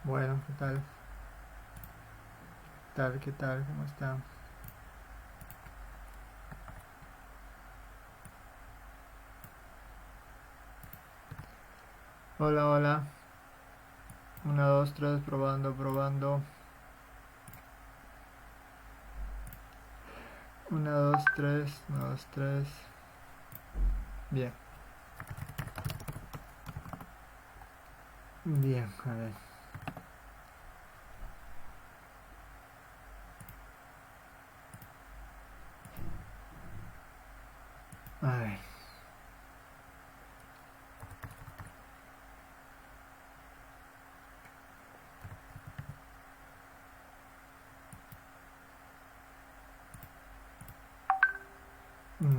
Bueno, ¿qué tal? ¿Qué tal? ¿Qué tal? ¿Cómo está? Hola, hola. Una, dos, tres, probando, probando. Una, dos, tres, una, dos, tres. Bien, bien, a ver. A ver.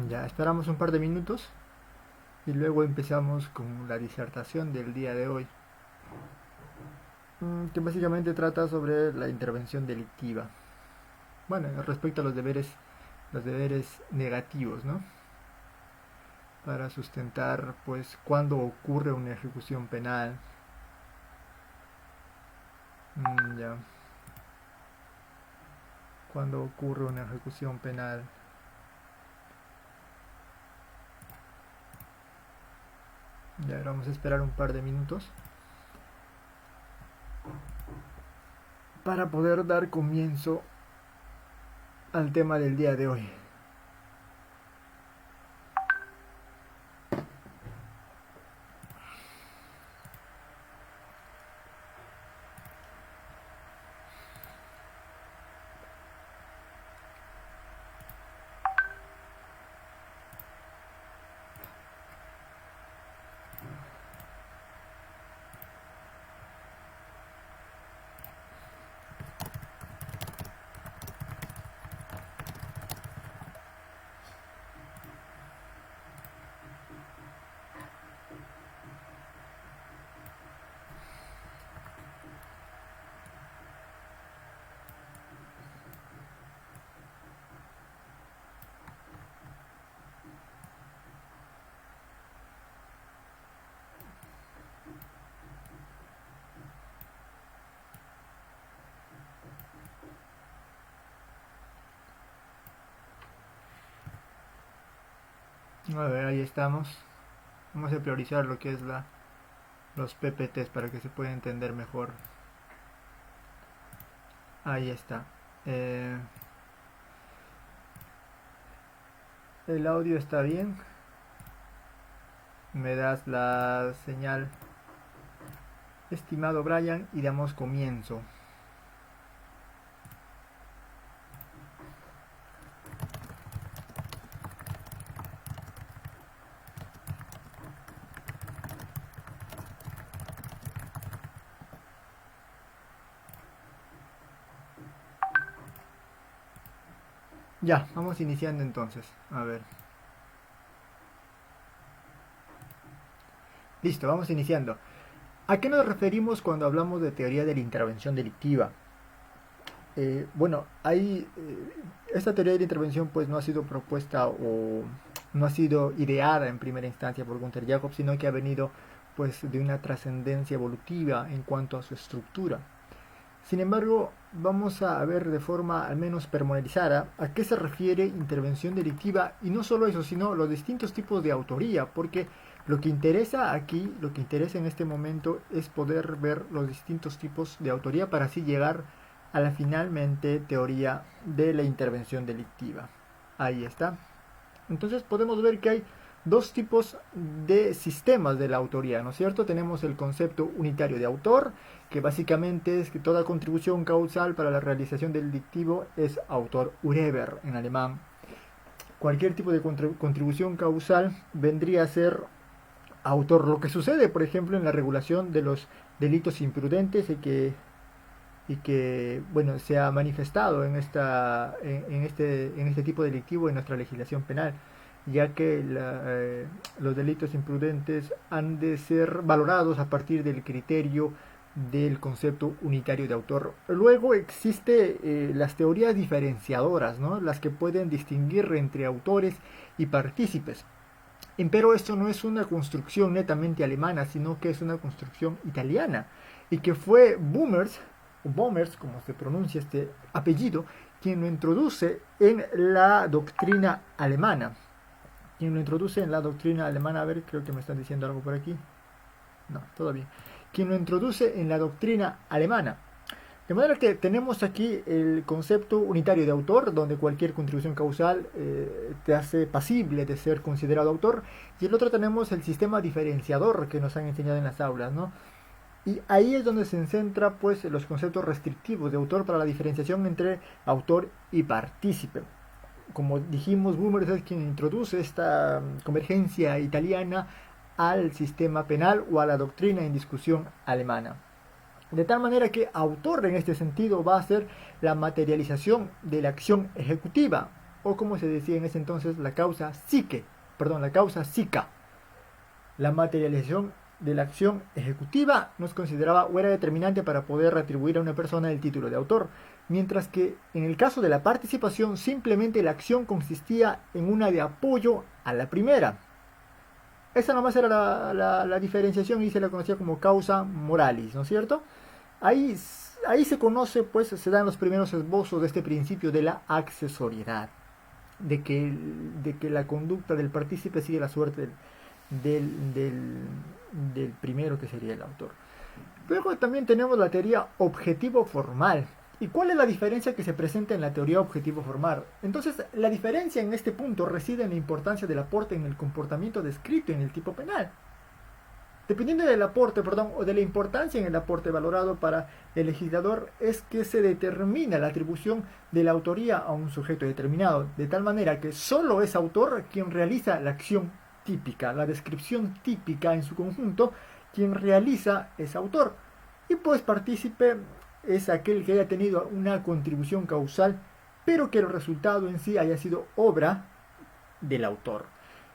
Ya, esperamos un par de minutos y luego empezamos con la disertación del día de hoy. Que básicamente trata sobre la intervención delictiva. Bueno, respecto a los deberes negativos, ¿no? Para sustentar, pues, cuándo ocurre una ejecución penal. Ya. Cuando ocurre una ejecución penal. Ya vamos a esperar un par de minutos para poder dar comienzo al tema del día de hoy. A ver, ahí estamos. Vamos a priorizar lo que es los PPTs para que se pueda entender mejor. Ahí está. Eh, el audio está bien. Me das la señal, estimado Brian, y damos comienzo. Ya, vamos iniciando entonces. A ver. Listo, vamos iniciando. ¿A qué nos referimos cuando hablamos de teoría de la intervención delictiva? Bueno, esta teoría de la intervención pues no ha sido propuesta o no ha sido ideada en primera instancia por Gunther Jacob, sino que ha venido pues de una trascendencia evolutiva en cuanto a su estructura. Sin embargo, vamos a ver de forma al menos pormenorizada a qué se refiere intervención delictiva y no solo eso, sino los distintos tipos de autoría, porque lo que interesa aquí, lo que interesa en este momento es poder ver los distintos tipos de autoría para así llegar a la finalmente teoría de la intervención delictiva. Ahí está. Entonces podemos ver que hay dos tipos de sistemas de la autoría, ¿no es cierto? Tenemos el concepto unitario de autor, que básicamente es que toda contribución causal para la realización del delictivo es autor Urheber en alemán. Cualquier tipo de contribución causal vendría a ser autor. Lo que sucede, por ejemplo, en la regulación de los delitos imprudentes y que bueno, se ha manifestado en este tipo delictivo en nuestra legislación penal, ya que los delitos imprudentes han de ser valorados a partir del criterio del concepto unitario de autor. Luego existe las teorías diferenciadoras, ¿no? Las que pueden distinguir entre autores y partícipes. Empero esto no es una construcción netamente alemana, sino que es una construcción italiana, y que fue Boomers, o Boomers, como se pronuncia este apellido, quien lo introduce en la doctrina alemana. Quien lo introduce en la doctrina alemana, a ver, creo que me están diciendo algo por aquí. No, todavía. Quien lo introduce en la doctrina alemana. De manera que tenemos aquí el concepto unitario de autor, donde cualquier contribución causal te hace pasible de ser considerado autor, y el otro tenemos el sistema diferenciador que nos han enseñado en las aulas, ¿no? Y ahí es donde se centra pues los conceptos restrictivos de autor para la diferenciación entre autor y partícipe. Como dijimos, Bummers es quien introduce esta convergencia italiana al sistema penal o a la doctrina en discusión alemana. De tal manera que autor en este sentido va a ser la materialización de la acción ejecutiva, o como se decía en ese entonces, la causa psica. La materialización de la acción ejecutiva nos consideraba o era determinante para poder atribuir a una persona el título de autor, mientras que en el caso de la participación simplemente la acción consistía en una de apoyo a la primera. Esa nomás era la diferenciación y se la conocía como causa moralis, ¿no es cierto? Ahí se conoce, pues se dan los primeros esbozos de este principio de la accesoriedad, de que la conducta del partícipe sigue la suerte del primero, que sería el autor. Luego también tenemos la teoría objetivo-formal. ¿Y cuál es la diferencia que se presenta en la teoría objetivo-formal? Entonces, la diferencia en este punto reside en la importancia del aporte en el comportamiento descrito en el tipo penal. Dependiendo del aporte, o de la importancia en el aporte valorado para el legislador, es que se determina la atribución de la autoría a un sujeto determinado, de tal manera que solo es autor quien realiza la acción típica, la descripción típica en su conjunto, quien realiza es autor. Y pues partícipe es aquel que haya tenido una contribución causal, pero que el resultado en sí haya sido obra del autor.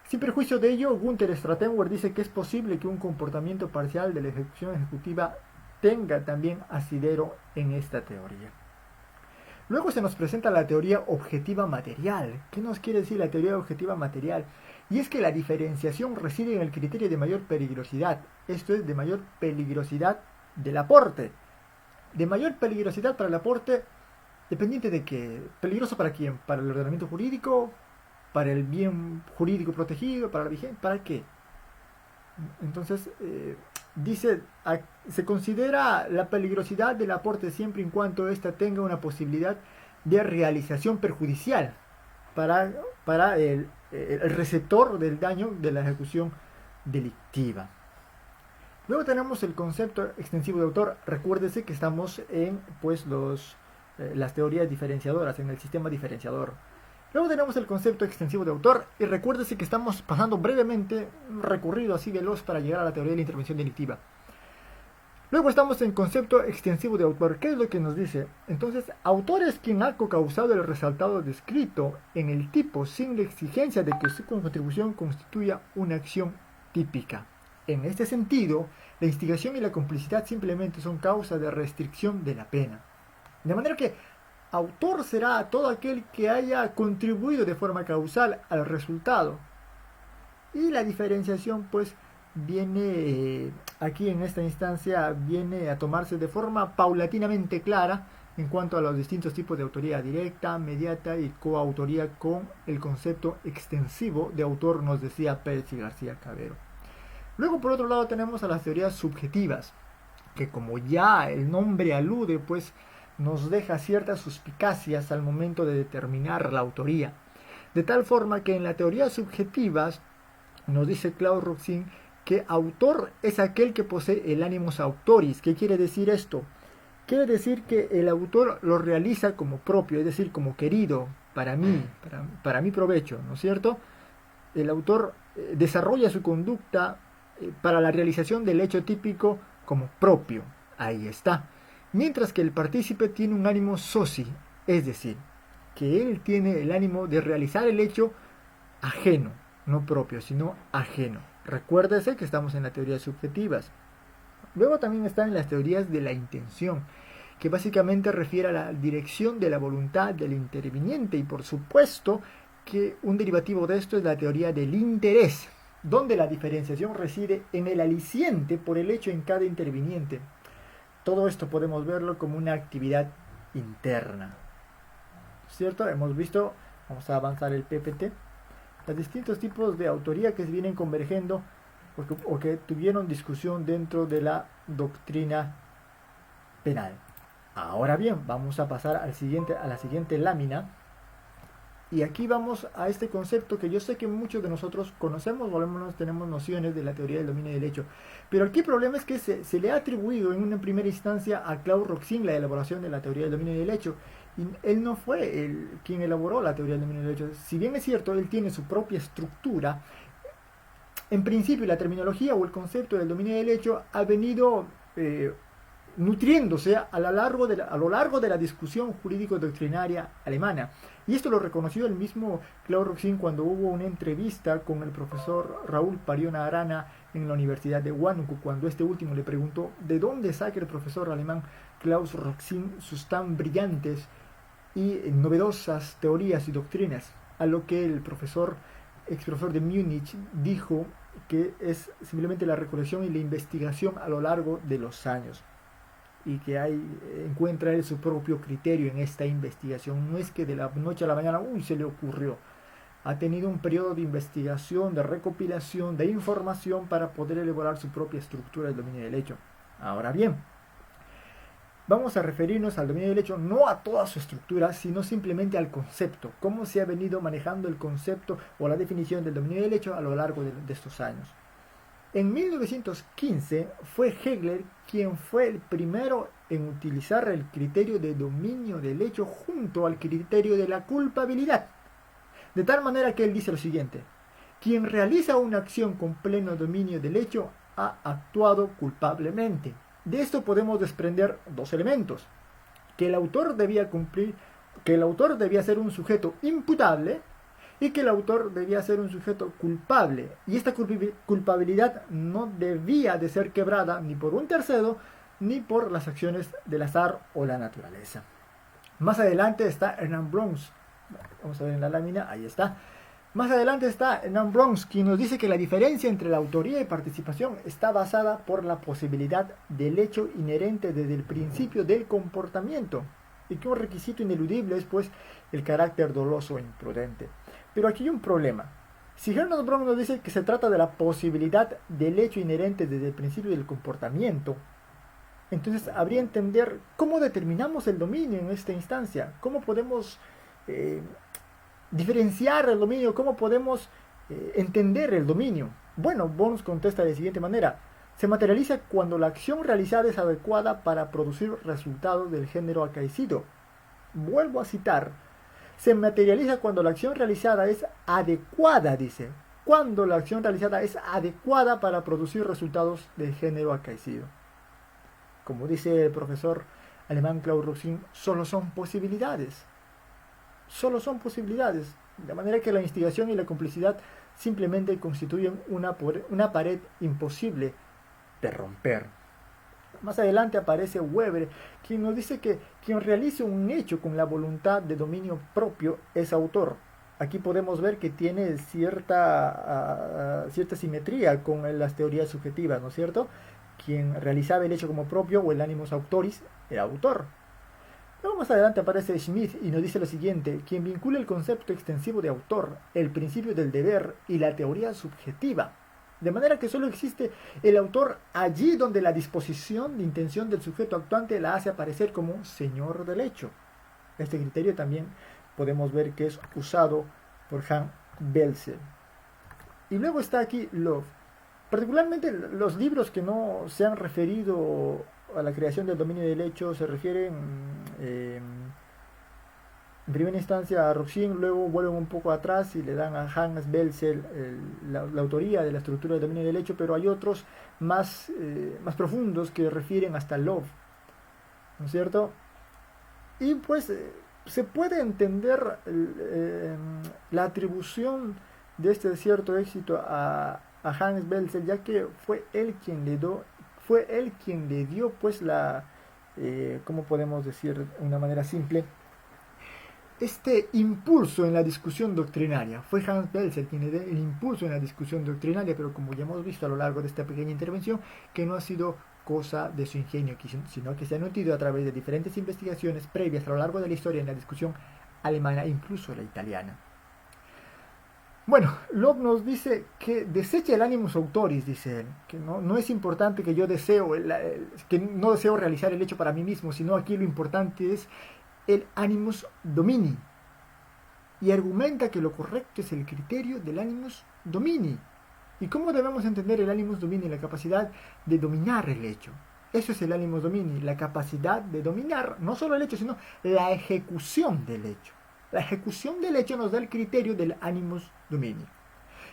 Sin perjuicio de ello, Gunther Stratenwer dice que es posible que un comportamiento parcial de la ejecución ejecutiva tenga también asidero en esta teoría. Luego se nos presenta la teoría objetiva material. ¿Qué nos quiere decir la teoría objetiva material? Y es que la diferenciación reside en el criterio de mayor peligrosidad, esto es, de mayor peligrosidad del aporte. De mayor peligrosidad para el aporte, dependiente de que, ¿peligroso para quién? ¿Para el ordenamiento jurídico? ¿Para el bien jurídico protegido? ¿Para la vigencia? ¿Para qué? Entonces, se considera la peligrosidad del aporte siempre y cuando ésta tenga una posibilidad de realización perjudicial para el receptor del daño de la ejecución delictiva. Luego tenemos el concepto extensivo de autor. Recuérdese que estamos en las teorías diferenciadoras, en el sistema diferenciador. Luego tenemos el concepto extensivo de autor y recuérdese que estamos pasando brevemente un recorrido así veloz para llegar a la teoría de la intervención delictiva. Luego estamos en concepto extensivo de autor. ¿Qué es lo que nos dice? Entonces, autor es quien ha causado el resaltado descrito en el tipo sin la exigencia de que su contribución constituya una acción típica. En este sentido, la instigación y la complicidad simplemente son causa de restricción de la pena. De manera que autor será todo aquel que haya contribuido de forma causal al resultado. Y la diferenciación pues viene aquí en esta instancia, viene a tomarse de forma paulatinamente clara en cuanto a los distintos tipos de autoría directa, mediata y coautoría con el concepto extensivo de autor, nos decía Pérez y García Cabero. Luego por otro lado tenemos a las teorías subjetivas, que como ya el nombre alude, pues nos deja ciertas suspicacias al momento de determinar la autoría. De tal forma que en la teoría subjetivas nos dice Claude Roxin que autor es aquel que posee el animus autoris. ¿Qué quiere decir esto? Quiere decir que el autor lo realiza como propio, es decir, como querido, para mí, para mi provecho, ¿no es cierto? El autor desarrolla su conducta para la realización del hecho típico como propio. Ahí está. Mientras que el partícipe tiene un ánimo soci, es decir, que él tiene el ánimo de realizar el hecho ajeno, no propio, sino ajeno. Recuérdese que estamos en las teorías subjetivas. Luego también están las teorías de la intención, que básicamente refiere a la dirección de la voluntad del interviniente y por supuesto que un derivativo de esto es la teoría del interés, donde la diferenciación reside en el aliciente por el hecho en cada interviniente. Todo esto podemos verlo como una actividad interna, ¿cierto? Hemos visto, vamos a avanzar el PPT, los distintos tipos de autoría que se vienen convergiendo o que tuvieron discusión dentro de la doctrina penal. Ahora bien, vamos a pasar a la siguiente lámina. Y aquí vamos a este concepto que yo sé que muchos de nosotros conocemos, o al menos tenemos nociones de la teoría del dominio del hecho. Pero aquí el problema es que se le ha atribuido en una primera instancia a Claude Roxin la elaboración de la teoría del dominio del hecho. Y él no fue quien elaboró la teoría del dominio del hecho. Si bien es cierto, él tiene su propia estructura, en principio la terminología o el concepto del dominio del hecho ha venido nutriéndose a lo largo de la discusión jurídico-doctrinaria alemana. Y esto lo reconoció el mismo Claude Roxin cuando hubo una entrevista con el profesor Raúl Pariona Arana en la Universidad de Huánuco, cuando este último le preguntó de dónde saca el profesor alemán Klaus Roxin sus tan brillantes y novedosas teorías y doctrinas, a lo que el ex profesor de Múnich dijo que es simplemente la recolección y la investigación a lo largo de los años, y que encuentra él su propio criterio en esta investigación. No es que de la noche a la mañana se le ocurrió. Ha tenido un periodo de investigación, de recopilación, de información para poder elaborar su propia estructura del dominio del hecho. Ahora bien, vamos a referirnos al dominio del hecho no a toda su estructura, sino simplemente al concepto, cómo se ha venido manejando el concepto o la definición del dominio del hecho a lo largo de estos años. En 1915 fue Hegel quien fue el primero en utilizar el criterio de dominio del hecho junto al criterio de la culpabilidad. De tal manera que él dice lo siguiente: quien realiza una acción con pleno dominio del hecho ha actuado culpablemente. De esto podemos desprender dos elementos: que el autor debía ser un sujeto imputable y que el autor debía ser un sujeto culpable, y esta culpabilidad no debía de ser quebrada ni por un tercero ni por las acciones del azar o la naturaleza. Más adelante está Hernán Brons, vamos a ver en la lámina, ahí está. Más adelante está Hernán Brons, quien nos dice que la diferencia entre la autoría y participación está basada por la posibilidad del hecho inherente desde el principio del comportamiento, y que un requisito ineludible es pues el carácter doloso e imprudente. Pero aquí hay un problema. Si Hernán Brons nos dice que se trata de la posibilidad del hecho inherente desde el principio del comportamiento, entonces habría que entender cómo determinamos el dominio en esta instancia, cómo podemos diferenciar el dominio, cómo podemos entender el dominio. Bueno, Brons contesta de la siguiente manera: se materializa cuando la acción realizada es adecuada para producir resultados del género acaecido. Vuelvo a citar: se materializa cuando la acción realizada es adecuada, dice, cuando la acción realizada es adecuada para producir resultados del género acaecido. Como dice el profesor alemán Claude Roxin, solo son posibilidades. Solo son posibilidades. De manera que la instigación y la complicidad simplemente constituyen una pared imposible de romper. Más adelante aparece Weber, quien nos dice que quien realice un hecho con la voluntad de dominio propio es autor. Aquí podemos ver que tiene cierta simetría con las teorías subjetivas, ¿no es cierto? Quien realizaba el hecho como propio o el animus autoris era autor. Luego más adelante aparece Schmidt y nos dice lo siguiente: quien vincula el concepto extensivo de autor, el principio del deber y la teoría subjetiva. De manera que solo existe el autor allí donde la disposición de intención del sujeto actuante la hace aparecer como señor del hecho. Este criterio también podemos ver que es usado por Hans Belzel. Y luego está aquí Love. Particularmente los libros que no se han referido a la creación del dominio del hecho se refieren en primera instancia a Roxin, luego vuelven un poco atrás y le dan a Hans Belzel la autoría de la estructura del dominio del hecho, pero hay otros más profundos que refieren hasta Love, ¿no es cierto? Y pues se puede entender la atribución de este cierto éxito a Hans Belzel, ya que fue él quien le dio pues ¿cómo podemos decir de una manera simple? este impulso en la discusión doctrinaria. Fue Hans Belzel quien le dio el impulso en la discusión doctrinaria, pero como ya hemos visto a lo largo de esta pequeña intervención, que no ha sido cosa de su ingenio, sino que se ha nutrido a través de diferentes investigaciones previas a lo largo de la historia en la discusión alemana e incluso la italiana. Bueno, Locke nos dice que desecha el animus autoris, dice él, que no es importante que yo que no deseo realizar el hecho para mí mismo, sino aquí lo importante es el animus domini, y argumenta que lo correcto es el criterio del animus domini. ¿Y cómo debemos entender el animus domini? La capacidad de dominar el hecho. Eso es el animus domini, la capacidad de dominar no solo el hecho, sino la ejecución del hecho. La ejecución del hecho nos da el criterio del animus domini.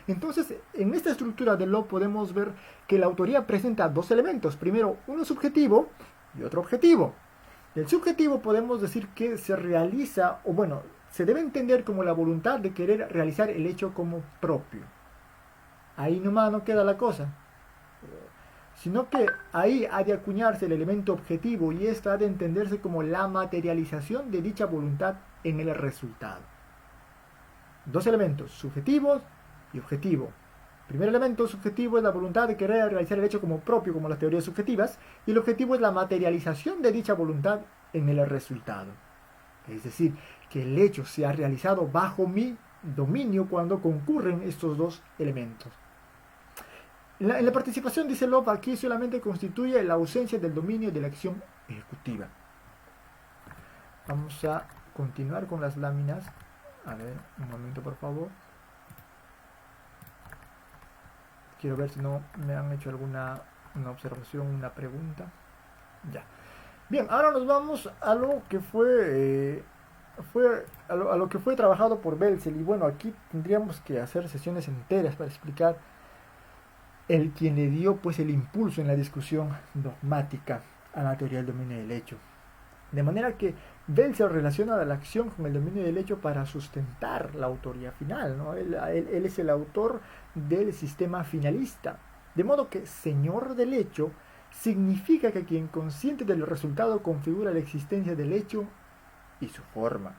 Entonces, en esta estructura de Locke podemos ver que la autoría presenta dos elementos. Primero, uno subjetivo y otro objetivo. El subjetivo podemos decir que se realiza, o bueno, se debe entender como la voluntad de querer realizar el hecho como propio. Ahí nomás no queda la cosa, sino que ahí ha de acuñarse el elemento objetivo, y esto ha de entenderse como la materialización de dicha voluntad en el resultado. Dos elementos, subjetivos y objetivo. El primer elemento subjetivo es la voluntad de querer realizar el hecho como propio, como las teorías subjetivas, y el objetivo es la materialización de dicha voluntad en el resultado. Es decir, que el hecho se ha realizado bajo mi dominio cuando concurren estos dos elementos. En la participación, dice Locke, aquí solamente constituye la ausencia del dominio de la acción ejecutiva. Vamos a continuar con las láminas. A ver, un momento por favor. Quiero ver si no me han hecho alguna observación, una pregunta. Ya. Bien, ahora nos vamos a lo que fue trabajado por Belzel. Y bueno, aquí tendríamos que hacer sesiones enteras para explicar quien le dio pues el impulso en la discusión dogmática a la teoría del dominio del hecho. De manera que Belzel relaciona la acción con el dominio del hecho para sustentar la autoría final, ¿no? Él es el autor del sistema finalista. De modo que señor del hecho significa que quien consciente del resultado configura la existencia del hecho y su forma.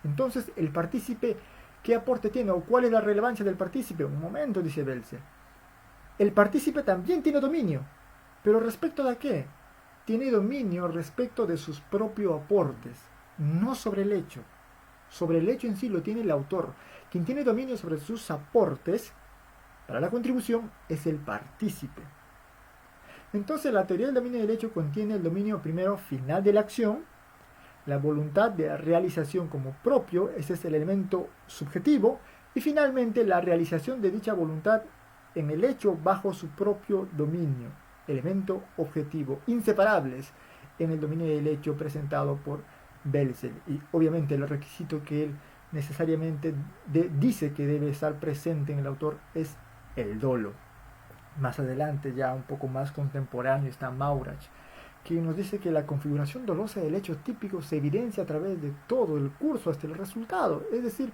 Entonces, el partícipe, ¿qué aporte tiene? ¿O cuál es la relevancia del partícipe? Un momento, dice Belzel. El partícipe también tiene dominio, pero ¿respecto de qué? Tiene dominio respecto de sus propios aportes, no sobre el hecho. Sobre el hecho en sí lo tiene el autor. Quien tiene dominio sobre sus aportes para la contribución es el partícipe. Entonces, la teoría del dominio del hecho contiene el dominio primero final de la acción, la voluntad de realización como propio, ese es el elemento subjetivo, y finalmente la realización de dicha voluntad en el hecho bajo su propio dominio, elemento objetivo, inseparables en el dominio del hecho presentado por Belzel. Y obviamente el requisito que él necesariamente dice que debe estar presente en el autor es el dolo. Más adelante, ya un poco más contemporáneo, está Maurach, que nos dice que la configuración dolosa del hecho típico se evidencia a través de todo el curso hasta el resultado, es decir,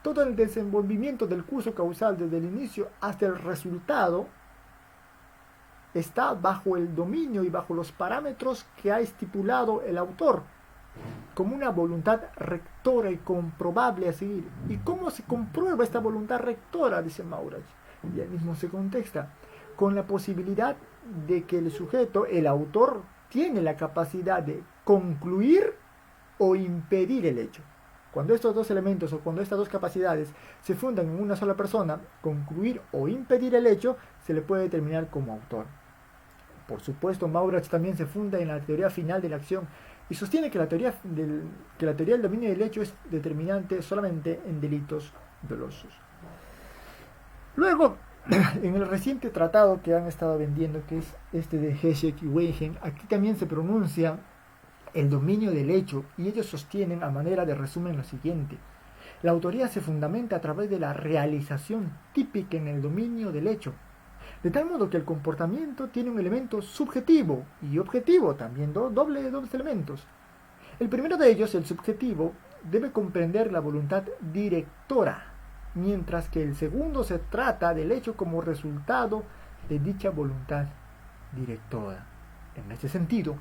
todo el desenvolvimiento del curso causal desde el inicio hasta el resultado está bajo el dominio y bajo los parámetros que ha estipulado el autor, como una voluntad rectora y comprobable a seguir. ¿Y cómo se comprueba esta voluntad rectora? Dice Maurach, y él mismo se contexta, con la posibilidad de que el sujeto, el autor, tiene la capacidad de concluir o impedir el hecho. Cuando estos dos elementos o cuando estas dos capacidades se fundan en una sola persona, concluir o impedir el hecho, se le puede determinar como autor. Por supuesto, Maurach también se funda en la teoría final de la acción y sostiene que la teoría del dominio del hecho es determinante solamente en delitos dolosos. Luego, en el reciente tratado que han estado vendiendo, que es este de Heschek y Weigen, aquí también se pronuncia el dominio del hecho, y ellos sostienen a manera de resumen lo siguiente: la autoría se fundamenta a través de la realización típica en el dominio del hecho, de tal modo que el comportamiento tiene un elemento subjetivo y objetivo, también dobles elementos. El primero de ellos, el subjetivo, debe comprender la voluntad directora, mientras que el segundo se trata del hecho como resultado de dicha voluntad directora. En este sentido,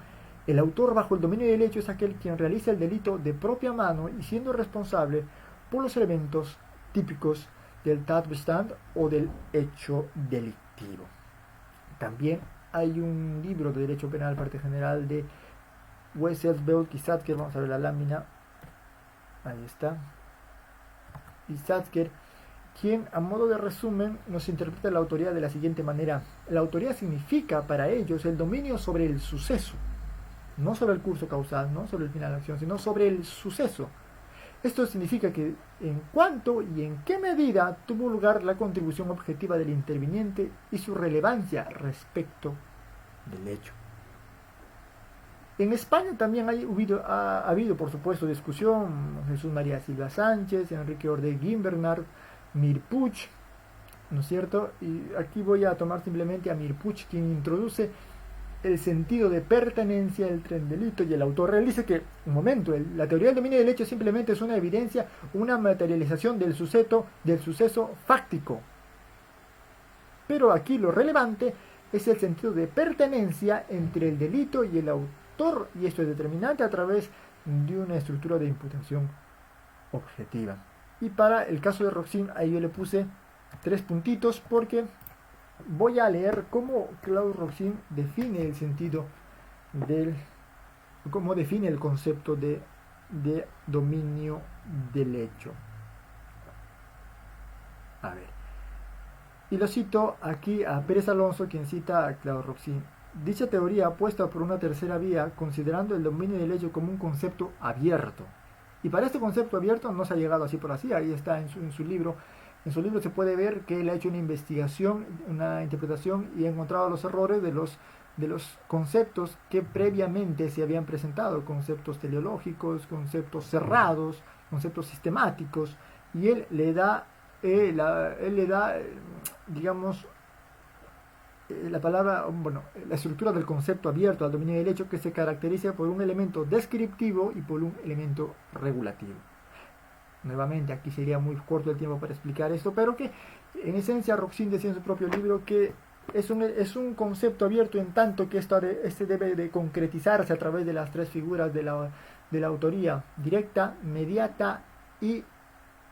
El autor bajo el dominio del hecho es aquel quien realiza el delito de propia mano y siendo responsable por los elementos típicos del Tatbestand o del hecho delictivo. También hay un libro de Derecho Penal, parte general de Wesselsveld y Satzker. Vamos a ver la lámina. Ahí está. Y Satzker, quien a modo de resumen nos interpreta la autoría de la siguiente manera. La autoría significa para ellos el dominio sobre el suceso, no sobre el curso causal, no sobre el final de la acción, sino sobre el suceso. Esto significa que en cuánto y en qué medida tuvo lugar la contribución objetiva del interviniente y su relevancia respecto del hecho. En España también ha habido, por supuesto, discusión. Jesús María Silva Sánchez, Enrique Ordez Gimbernard, Mirpuch, ¿no es cierto? Y aquí voy a tomar simplemente a Mirpuch, quien introduce el sentido de pertenencia entre el delito y el autor. Él dice que, un momento, la teoría del dominio del hecho simplemente es una evidencia, una materialización del suceso fáctico. Pero aquí lo relevante es el sentido de pertenencia entre el delito y el autor, y esto es determinante a través de una estructura de imputación objetiva. Y para el caso de Roxin, ahí yo le puse 3 puntitos porque voy a leer cómo Claude Roxin define el sentido cómo define el concepto de dominio del hecho. A ver. Y lo cito aquí a Pérez Alonso, quien cita a Claude Roxin. Dicha teoría apuesta por una tercera vía, considerando el dominio del hecho como un concepto abierto. Y para este concepto abierto no se ha llegado así por así, ahí está en su libro. En su libro se puede ver que él ha hecho una investigación, una interpretación y ha encontrado los errores de los conceptos que previamente se habían presentado, conceptos teleológicos, conceptos cerrados, conceptos sistemáticos, y él le da, digamos, la palabra, bueno, la estructura del concepto abierto al dominio del hecho, que se caracteriza por un elemento descriptivo y por un elemento regulativo. Nuevamente, aquí sería muy corto el tiempo para explicar esto, pero que en esencia Roxin decía en su propio libro que es un concepto abierto en tanto que este debe de concretizarse a través de las 3 figuras de la autoría directa, mediata y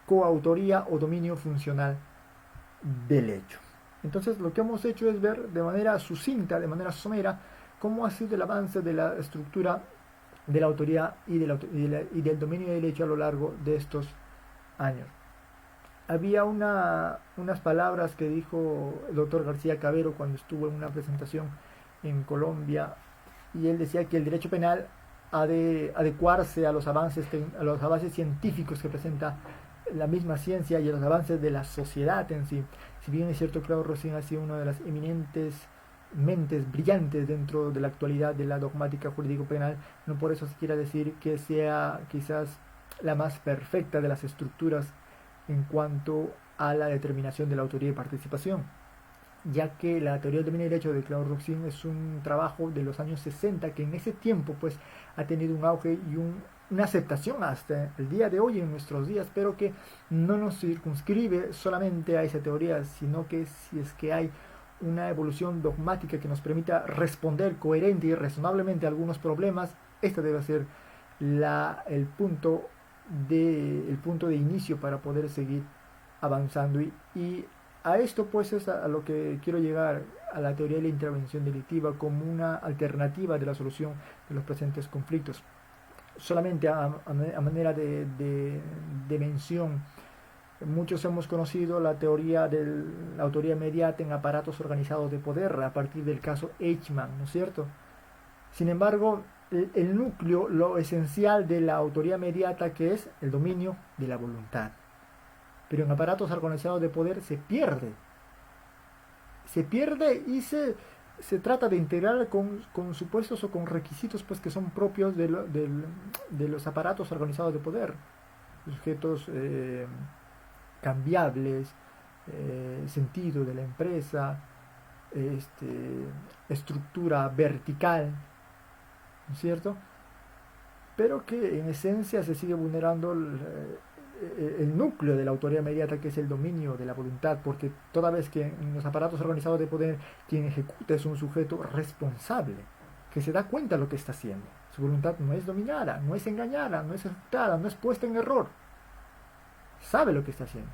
coautoría o dominio funcional del hecho. Entonces lo que hemos hecho es ver de manera sucinta, de manera somera, cómo ha sido el avance de la estructura de la autoría y del dominio del hecho a lo largo de estos años. Había unas palabras que dijo el doctor García Cabero cuando estuvo en una presentación en Colombia, y él decía que el derecho penal ha de adecuarse a los avances científicos que presenta la misma ciencia y a los avances de la sociedad en sí. Si bien es cierto, Claude Roxin ha sido una de las eminentes mentes brillantes dentro de la actualidad de la dogmática jurídico-penal, no por eso se quiera decir que sea quizás la más perfecta de las estructuras en cuanto a la determinación de la autoría y participación, ya que la teoría del dominio del hecho de Claude Roxin es un trabajo de los años 60 que en ese tiempo pues ha tenido un auge y una aceptación hasta el día de hoy en nuestros días, pero que no nos circunscribe solamente a esa teoría, sino que si es que hay una evolución dogmática que nos permita responder coherente y razonablemente a algunos problemas, este debe ser el punto de inicio para poder seguir avanzando, y a esto pues es a lo que quiero llegar, a la teoría de la intervención delictiva como una alternativa de la solución de los presentes conflictos. Solamente a manera de mención, muchos hemos conocido la teoría de la autoría mediata en aparatos organizados de poder a partir del caso Eichmann, ¿no es cierto? Sin embargo, el núcleo, lo esencial de la autoría mediata, que es el dominio de la voluntad. Pero en aparatos organizados de poder se pierde y se trata de integrar con supuestos o con requisitos pues que son propios de los aparatos organizados de poder, sujetos cambiables, sentido de la empresa, estructura vertical, ¿no es cierto? Pero que en esencia se sigue vulnerando el núcleo de la autoría mediata, que es el dominio de la voluntad, porque toda vez que en los aparatos organizados de poder quien ejecuta es un sujeto responsable, que se da cuenta de lo que está haciendo. Su voluntad no es dominada, no es engañada, no es afectada, no es puesta en error. Sabe lo que está haciendo.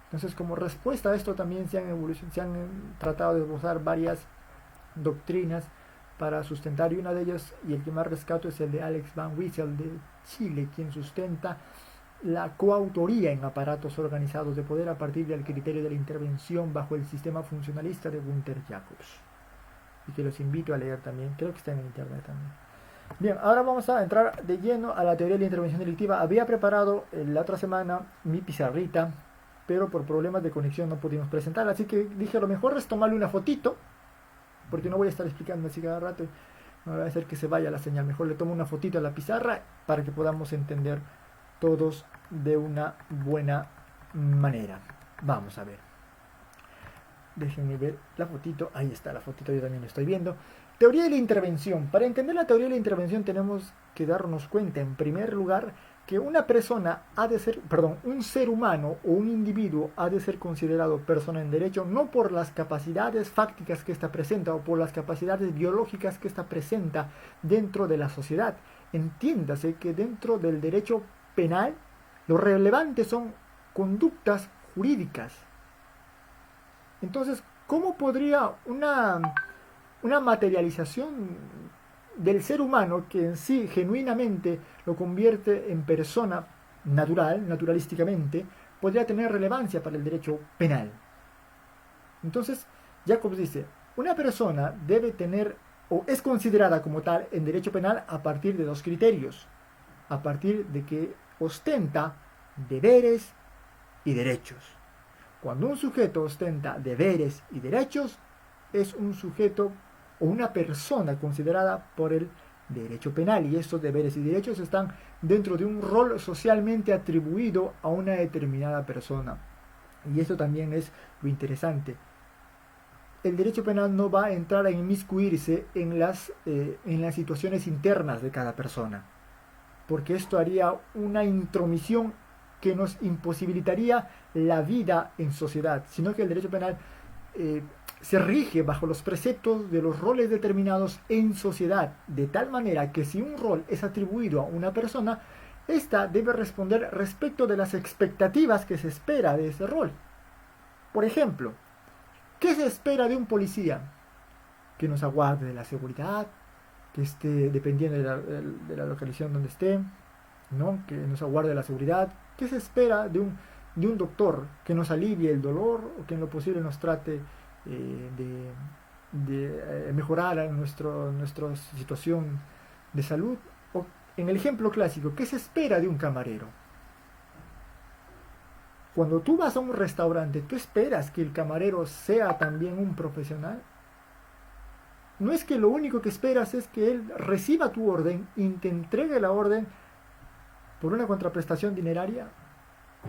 Entonces, como respuesta a esto también se han tratado de esbozar varias doctrinas para sustentar, y una de ellas, y el que más rescato, es el de Alex Van Wezel de Chile, quien sustenta la coautoría en aparatos organizados de poder a partir del criterio de la intervención bajo el sistema funcionalista de Gunther Jacobs, y que los invito a leer también, creo que está en internet también. Bien, ahora vamos a entrar de lleno a la teoría de la intervención delictiva. Había preparado la otra semana mi pizarrita, pero por problemas de conexión no pudimos presentarla, así que dije, lo mejor es tomarle una fotito, porque no voy a estar explicando así cada rato, no va a hacer que se vaya la señal. Mejor le tomo una fotito a la pizarra para que podamos entender todos de una buena manera. Vamos a ver. Déjenme ver la fotito. Ahí está la fotito, yo también lo estoy viendo. Teoría de la intervención. Para entender la teoría de la intervención tenemos que darnos cuenta, en primer lugar, que una persona ha de ser, un ser humano o un individuo ha de ser considerado persona en derecho no por las capacidades fácticas que ésta presenta o por las capacidades biológicas que ésta presenta dentro de la sociedad. Entiéndase que dentro del derecho penal lo relevante son conductas jurídicas. Entonces, ¿cómo podría una materialización del ser humano que en sí genuinamente lo convierte en persona natural, naturalísticamente, podría tener relevancia para el derecho penal? Entonces, Jacobs dice, una persona debe tener o es considerada como tal en derecho penal a partir de dos criterios, a partir de que ostenta deberes y derechos. Cuando un sujeto ostenta deberes y derechos, es un sujeto o una persona considerada por el derecho penal, y estos deberes y derechos están dentro de un rol socialmente atribuido a una determinada persona. Y esto también es lo interesante. El derecho penal no va a entrar a inmiscuirse en las situaciones internas de cada persona, porque esto haría una intromisión que nos imposibilitaría la vida en sociedad, sino que el derecho penal se rige bajo los preceptos de los roles determinados en sociedad, de tal manera que si un rol es atribuido a una persona, ésta debe responder respecto de las expectativas que se espera de ese rol. Por ejemplo, ¿qué se espera de un policía? Que nos aguarde de la seguridad, que esté dependiendo de la localización donde esté, ¿no? Que nos aguarde la seguridad. ¿Qué se espera de un doctor? Que nos alivie el dolor o que en lo posible nos trate de mejorar nuestra situación de salud. O en el ejemplo clásico, ¿qué se espera de un camarero? Cuando tú vas a un restaurante, ¿tú esperas que el camarero sea también un profesional? No es que lo único que esperas es que él reciba tu orden y te entregue la orden por una contraprestación dineraria.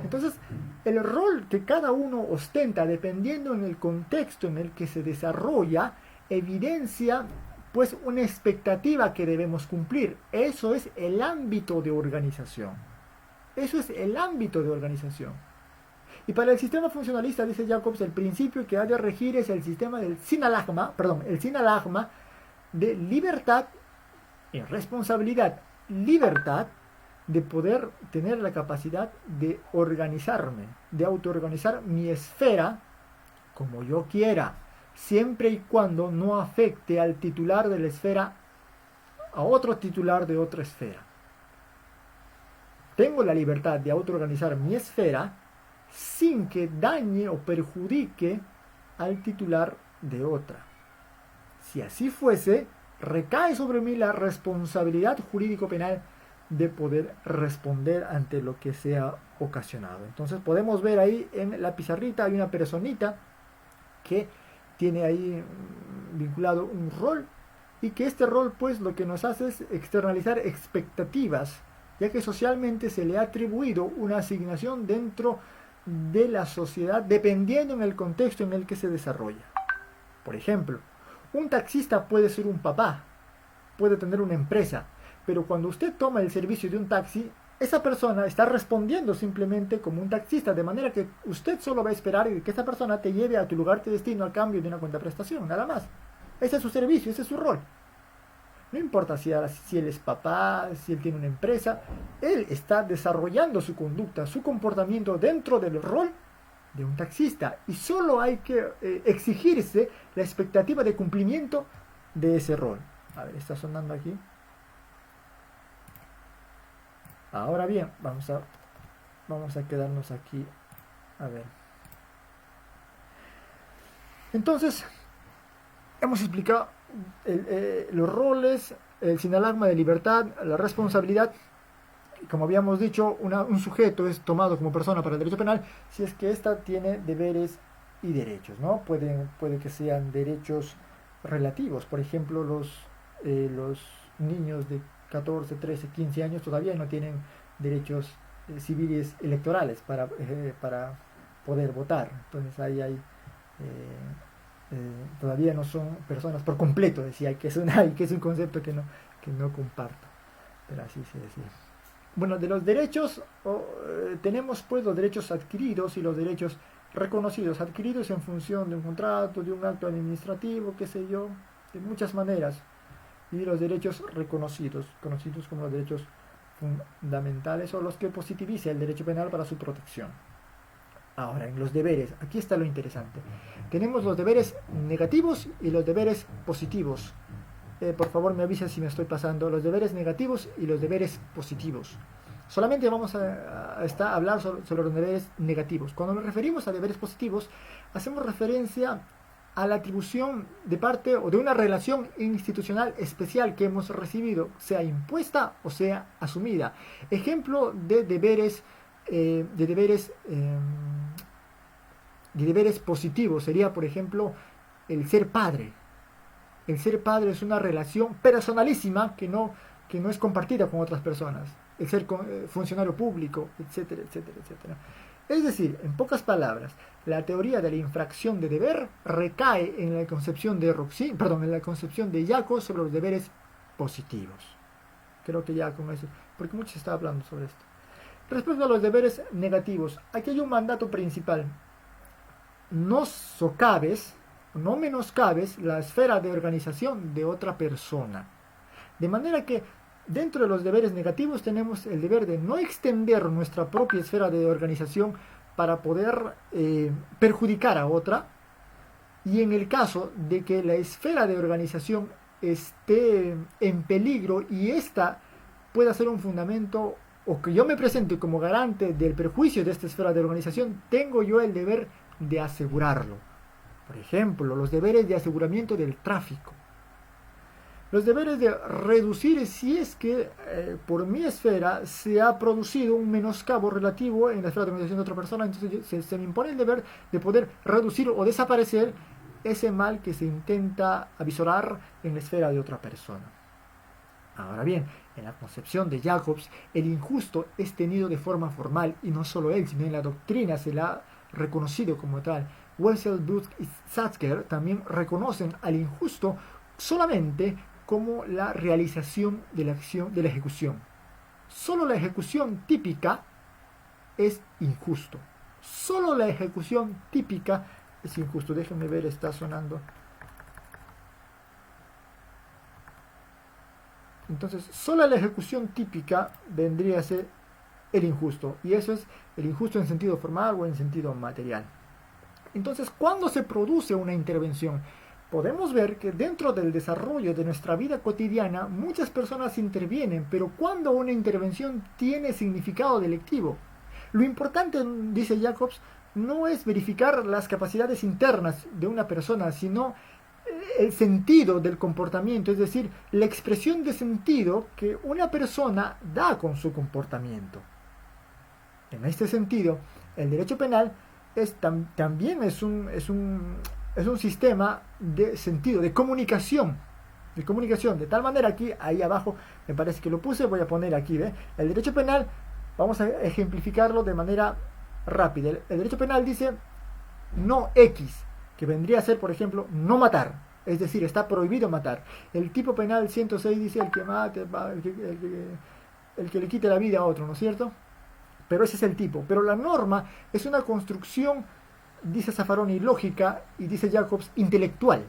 Entonces, el rol que cada uno ostenta, dependiendo en el contexto en el que se desarrolla, evidencia pues una expectativa que debemos cumplir. Eso es el ámbito de organización. Eso es el ámbito de organización. Y para el sistema funcionalista, dice Jacobs, el principio que ha de regir es el sistema del sinalagma, de libertad y responsabilidad. Libertad de poder tener la capacidad de organizarme, de autoorganizar mi esfera como yo quiera, siempre y cuando no afecte al titular de la esfera a otro titular de otra esfera. Tengo la libertad de autoorganizar mi esfera sin que dañe o perjudique al titular de otra. Si así fuese, recae sobre mí la responsabilidad jurídico-penal de poder responder ante lo que sea ocasionado. Entonces podemos ver ahí en la pizarrita hay una personita que tiene ahí vinculado un rol, y que este rol pues lo que nos hace es externalizar expectativas, ya que socialmente se le ha atribuido una asignación dentro de la sociedad dependiendo en el contexto en el que se desarrolla. Por ejemplo, un taxista puede ser un papá, puede tener una empresa, pero cuando usted toma el servicio de un taxi, esa persona está respondiendo simplemente como un taxista, de manera que usted solo va a esperar que esa persona te lleve a tu lugar de destino al cambio de una contraprestación, nada más. Ese es su servicio, ese es su rol. No importa si él es papá, si él tiene una empresa, él está desarrollando su conducta, su comportamiento dentro del rol de un taxista. Y solo hay que exigirse la expectativa de cumplimiento de ese rol. A ver, está sonando aquí. Ahora bien, vamos a quedarnos aquí. A ver. Entonces, hemos explicado los roles, el sin alarma de libertad, la responsabilidad. Como habíamos dicho, un sujeto es tomado como persona para el derecho penal si es que ésta tiene deberes y derechos, ¿no? Puede que sean derechos relativos. Por ejemplo, los niños de 14, 13, 15 años todavía no tienen derechos civiles electorales para poder votar. Entonces ahí hay todavía no son personas por completo, decía, que es un concepto que no comparto, pero así se decía. Bueno, de los derechos tenemos pues los derechos adquiridos y los derechos reconocidos, adquiridos en función de un contrato, de un acto administrativo, qué sé yo, de muchas maneras, y los derechos reconocidos, conocidos como los derechos fundamentales o los que positiviza el derecho penal para su protección. Ahora, en los deberes, aquí está lo interesante. Tenemos los deberes negativos y los deberes positivos. Por favor, me avisa si me estoy pasando. Los deberes negativos y los deberes positivos. Solamente vamos a hablar sobre los deberes negativos. Cuando nos referimos a deberes positivos, hacemos referencia a la atribución de parte o de una relación institucional especial que hemos recibido, sea impuesta o sea asumida. Ejemplo de deberes positivos sería, por ejemplo, el ser padre. El ser padre es una relación personalísima que no es compartida con otras personas. El ser funcionario público, etcétera, etcétera, etcétera. Es decir, en pocas palabras, la teoría de la infracción de deber recae en la concepción en la concepción de Jacob sobre los deberes positivos. Creo que ya con eso, porque mucho se está hablando sobre esto. Respecto a los deberes negativos, aquí hay un mandato principal. No socaves, no menoscabes la esfera de organización de otra persona. De manera que dentro de los deberes negativos tenemos el deber de no extender nuestra propia esfera de organización para poder perjudicar a otra. Y en el caso de que la esfera de organización esté en peligro y ésta pueda ser un fundamento o que yo me presente como garante del perjuicio de esta esfera de organización, tengo yo el deber de asegurarlo. Por ejemplo, los deberes de aseguramiento del tráfico. Los deberes de reducir si es que por mi esfera se ha producido un menoscabo relativo en la esfera de organización de otra persona, entonces se me impone el deber de poder reducir o desaparecer ese mal que se intenta avisorar en la esfera de otra persona. Ahora bien, en la concepción de Jacobs, el injusto es tenido de forma formal, y no solo él, sino en la doctrina se la ha reconocido como tal. Wessel, Booth y Satzker también reconocen al injusto solamente como la realización de la acción de la ejecución. Solo la ejecución típica es injusto. Solo la ejecución típica es injusto. Déjenme ver, está sonando. Entonces, solo la ejecución típica vendría a ser el injusto. Y eso es el injusto en sentido formal o en sentido material. Entonces, ¿cuándo se produce una intervención? Podemos ver que dentro del desarrollo de nuestra vida cotidiana muchas personas intervienen, pero ¿cuándo una intervención tiene significado delictivo? Lo importante, dice Jacobs, no es verificar las capacidades internas de una persona, sino el sentido del comportamiento, es decir, la expresión de sentido que una persona da con su comportamiento. En este sentido, el derecho penal también es un sistema de sentido, de comunicación, de tal manera aquí, ahí abajo, me parece que lo puse, voy a poner aquí, ¿ve? El derecho penal, vamos a ejemplificarlo de manera rápida. El derecho penal dice no X, que vendría a ser, por ejemplo, no matar, es decir, está prohibido matar. El tipo penal 106 dice el que mate, el que le quite la vida a otro, ¿no es cierto? Pero ese es el tipo. Pero la norma es una construcción, dice Zaffaroni, lógica, y dice Jacobs, intelectual.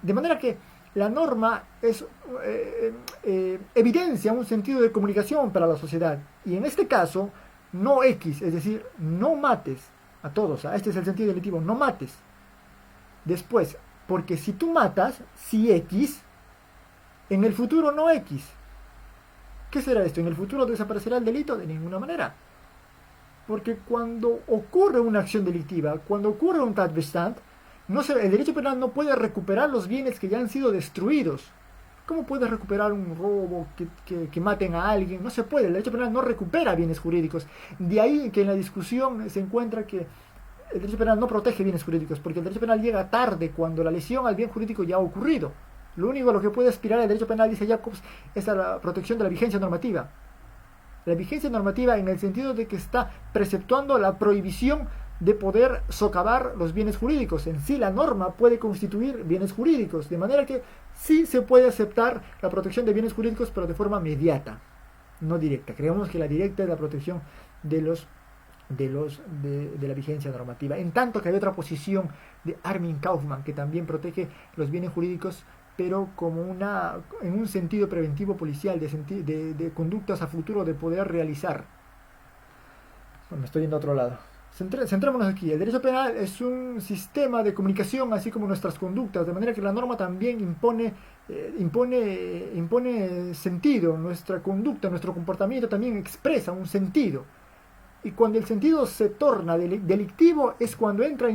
De manera que La norma es evidencia un sentido de comunicación para la sociedad. Y en este caso, no X, es decir, no mates a todos. Este es el sentido delictivo, no mates. Después, porque si tú matas, si X, en el futuro no X. ¿Qué será esto? ¿En el futuro desaparecerá el delito? De ninguna manera. Porque cuando ocurre una acción delictiva, cuando ocurre un tatbestand, el derecho penal no puede recuperar los bienes que ya han sido destruidos. ¿Cómo puedes recuperar un robo, que maten a alguien? No se puede, el derecho penal no recupera bienes jurídicos. De ahí que en la discusión se encuentra que el derecho penal no protege bienes jurídicos, porque el derecho penal llega tarde cuando la lesión al bien jurídico ya ha ocurrido. Lo único a lo que puede aspirar el derecho penal, dice Jacobs, es a la protección de la vigencia normativa. La vigencia normativa en el sentido de que está preceptuando la prohibición de poder socavar los bienes jurídicos. En sí la norma puede constituir bienes jurídicos, de manera que sí se puede aceptar la protección de bienes jurídicos, pero de forma mediata, no directa. Creemos que la directa es la protección de la vigencia normativa. En tanto que hay otra posición de Armin Kaufmann que también protege los bienes jurídicos, pero como en un sentido preventivo policial, de conductas a futuro de poder realizar. Bueno, me estoy yendo a otro lado. Centrémonos aquí. El derecho penal es un sistema de comunicación, así como nuestras conductas, de manera que la norma también impone sentido. Nuestra conducta, nuestro comportamiento también expresa un sentido. Y cuando el sentido se torna delictivo es cuando entra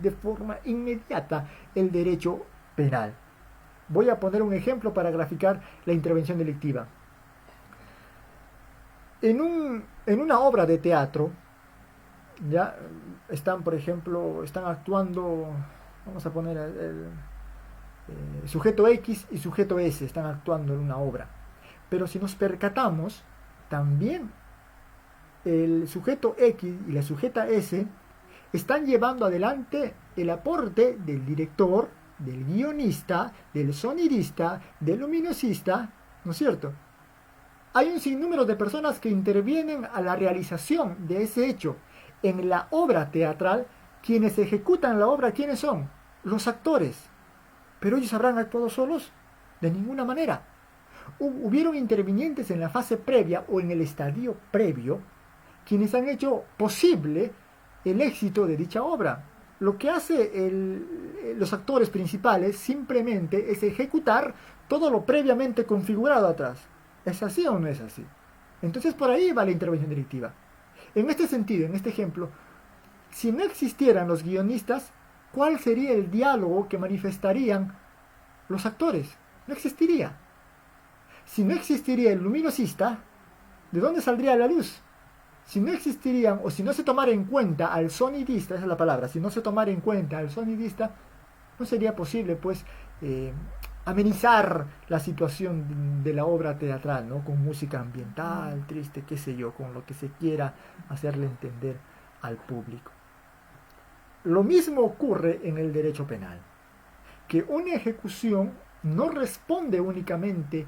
de forma inmediata el derecho penal. Voy a poner un ejemplo para graficar la intervención delictiva. En una obra de teatro, ya están, por ejemplo, están actuando, vamos a poner el sujeto X y sujeto S, están actuando en una obra. Pero si nos percatamos, también el sujeto X y la sujeta S están llevando adelante el aporte del director, del guionista, del sonidista, del luminosista, ¿no es cierto? Hay un sinnúmero de personas que intervienen a la realización de ese hecho. En la obra teatral, quienes ejecutan la obra, ¿quiénes son? Los actores. ¿Pero ellos habrán actuado solos? De ninguna manera. Hubieron intervinientes en la fase previa o en el estadio previo, quienes han hecho posible el éxito de dicha obra. Lo que hace los actores principales simplemente es ejecutar todo lo previamente configurado atrás. ¿Es así o no es así? Entonces por ahí va la intervención delictiva. En este sentido, en este ejemplo, si no existieran los guionistas, ¿cuál sería el diálogo que manifestarían los actores? No existiría. Si no existiría el luminosista, ¿de dónde saldría la luz? Si no existirían, o si no se tomara en cuenta al sonidista, esa es la palabra, si no se tomara en cuenta al sonidista, no sería posible, pues, amenizar la situación de la obra teatral, ¿no? Con música ambiental, triste, qué sé yo, con lo que se quiera hacerle entender al público. Lo mismo ocurre en el derecho penal, que una ejecución no responde únicamente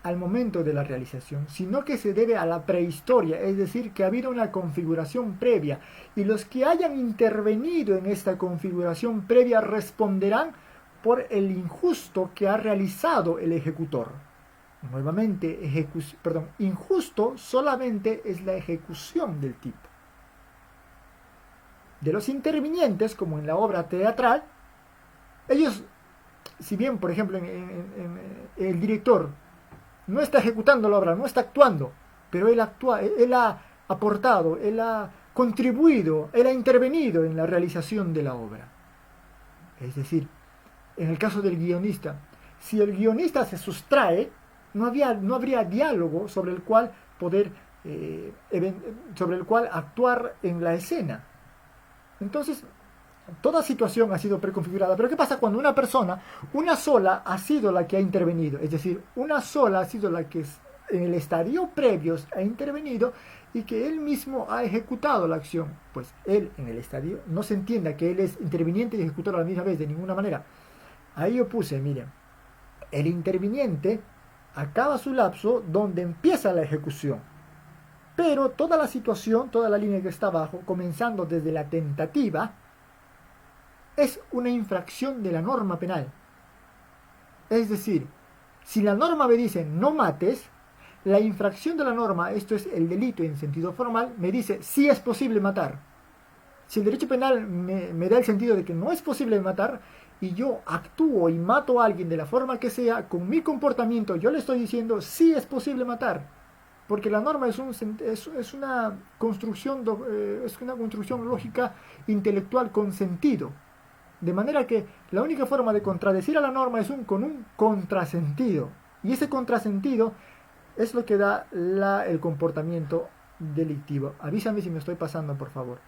al momento de la realización, sino que se debe a la prehistoria, es decir, que ha habido una configuración previa, y los que hayan intervenido en esta configuración previa responderán por el injusto que ha realizado el ejecutor. Nuevamente, injusto solamente es la ejecución del tipo. De los intervinientes, como en la obra teatral, ellos, si bien, por ejemplo, el director no está ejecutando la obra, no está actuando, pero él ha aportado, él ha contribuido, él ha intervenido en la realización de la obra. Es decir, en el caso del guionista, si el guionista se sustrae, no habría diálogo sobre el cual actuar en la escena. Entonces, toda situación ha sido preconfigurada. Pero ¿qué pasa cuando una persona, una sola, ha sido la que ha intervenido? Es decir, una sola ha sido la que en el estadio previo ha intervenido y que él mismo ha ejecutado la acción. Pues él en el estadio no se entienda que él es interviniente y ejecutor a la misma vez, de ninguna manera. Ahí yo puse, miren, el interviniente acaba su lapso donde empieza la ejecución. Pero toda la situación, toda la línea que está abajo, comenzando desde la tentativa, es una infracción de la norma penal. Es decir, si la norma me dice no mates, la infracción de la norma, esto es el delito en sentido formal, me dice sí es posible matar. Si el derecho penal me da el sentido de que no es posible matar y yo actúo y mato a alguien de la forma que sea, con mi comportamiento yo le estoy diciendo sí es posible matar. Porque la norma es una construcción lógica intelectual con sentido. De manera que la única forma de contradecir a la norma es con un contrasentido. Y ese contrasentido es lo que da el comportamiento delictivo. Avísame si me estoy pasando, por favor.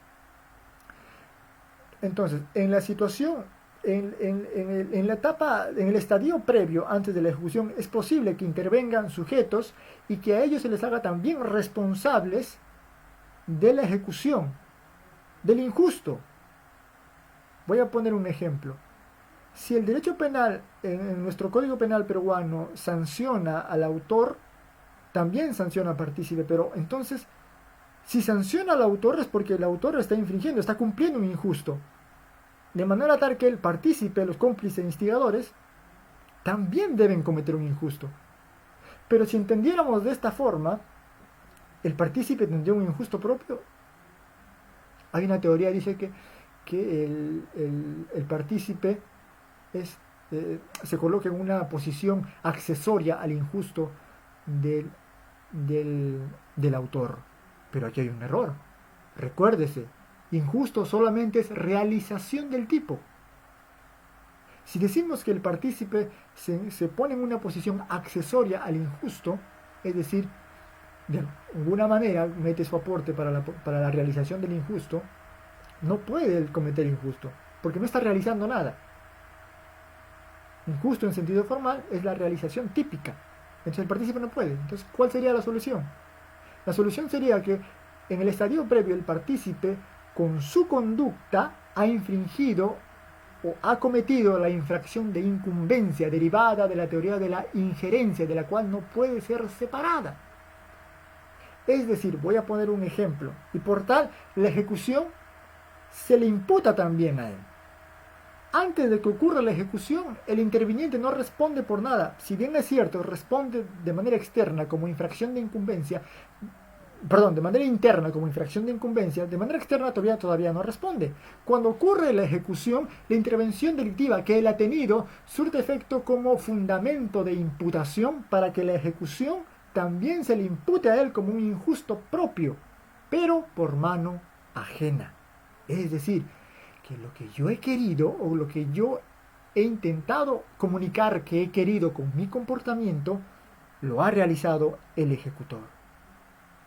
Entonces, en la situación, en la etapa, en el estadio previo, antes de la ejecución, es posible que intervengan sujetos y que a ellos se les haga también responsables de la ejecución, del injusto. Voy a poner un ejemplo. Si el derecho penal, en nuestro Código Penal peruano, sanciona al autor, también sanciona al partícipe, pero entonces, si sanciona al autor es porque el autor está infringiendo, está cumpliendo un injusto. De manera tal que el partícipe, los cómplices e instigadores, también deben cometer un injusto. Pero si entendiéramos de esta forma, el partícipe tendría un injusto propio. Hay una teoría que dice que el partícipe se coloca en una posición accesoria al injusto del, del autor. Pero aquí hay un error. Recuérdese, injusto solamente es realización del tipo. Si decimos que el partícipe se pone en una posición accesoria al injusto, es decir, de alguna manera mete su aporte para la realización del injusto, no puede cometer injusto, porque no está realizando nada. Injusto en sentido formal es la realización típica. Entonces el partícipe no puede. Entonces, ¿cuál sería la solución? La solución sería que en el estadio previo el partícipe con su conducta ha infringido o ha cometido la infracción de incumbencia derivada de la teoría de la injerencia, de la cual no puede ser separada. Es decir, voy a poner un ejemplo, y por tal, la ejecución se le imputa también a él. Antes de que ocurra la ejecución, el interviniente no responde por nada. Si bien es cierto, responde de manera externa como infracción de incumbencia, perdón, de manera interna como infracción de incumbencia, de manera externa todavía no responde. Cuando ocurre la ejecución, la intervención delictiva que él ha tenido surte efecto como fundamento de imputación para que la ejecución también se le impute a él como un injusto propio, pero por mano ajena. Es decir, que lo que yo he querido o lo que yo he intentado comunicar que he querido con mi comportamiento, lo ha realizado el ejecutor.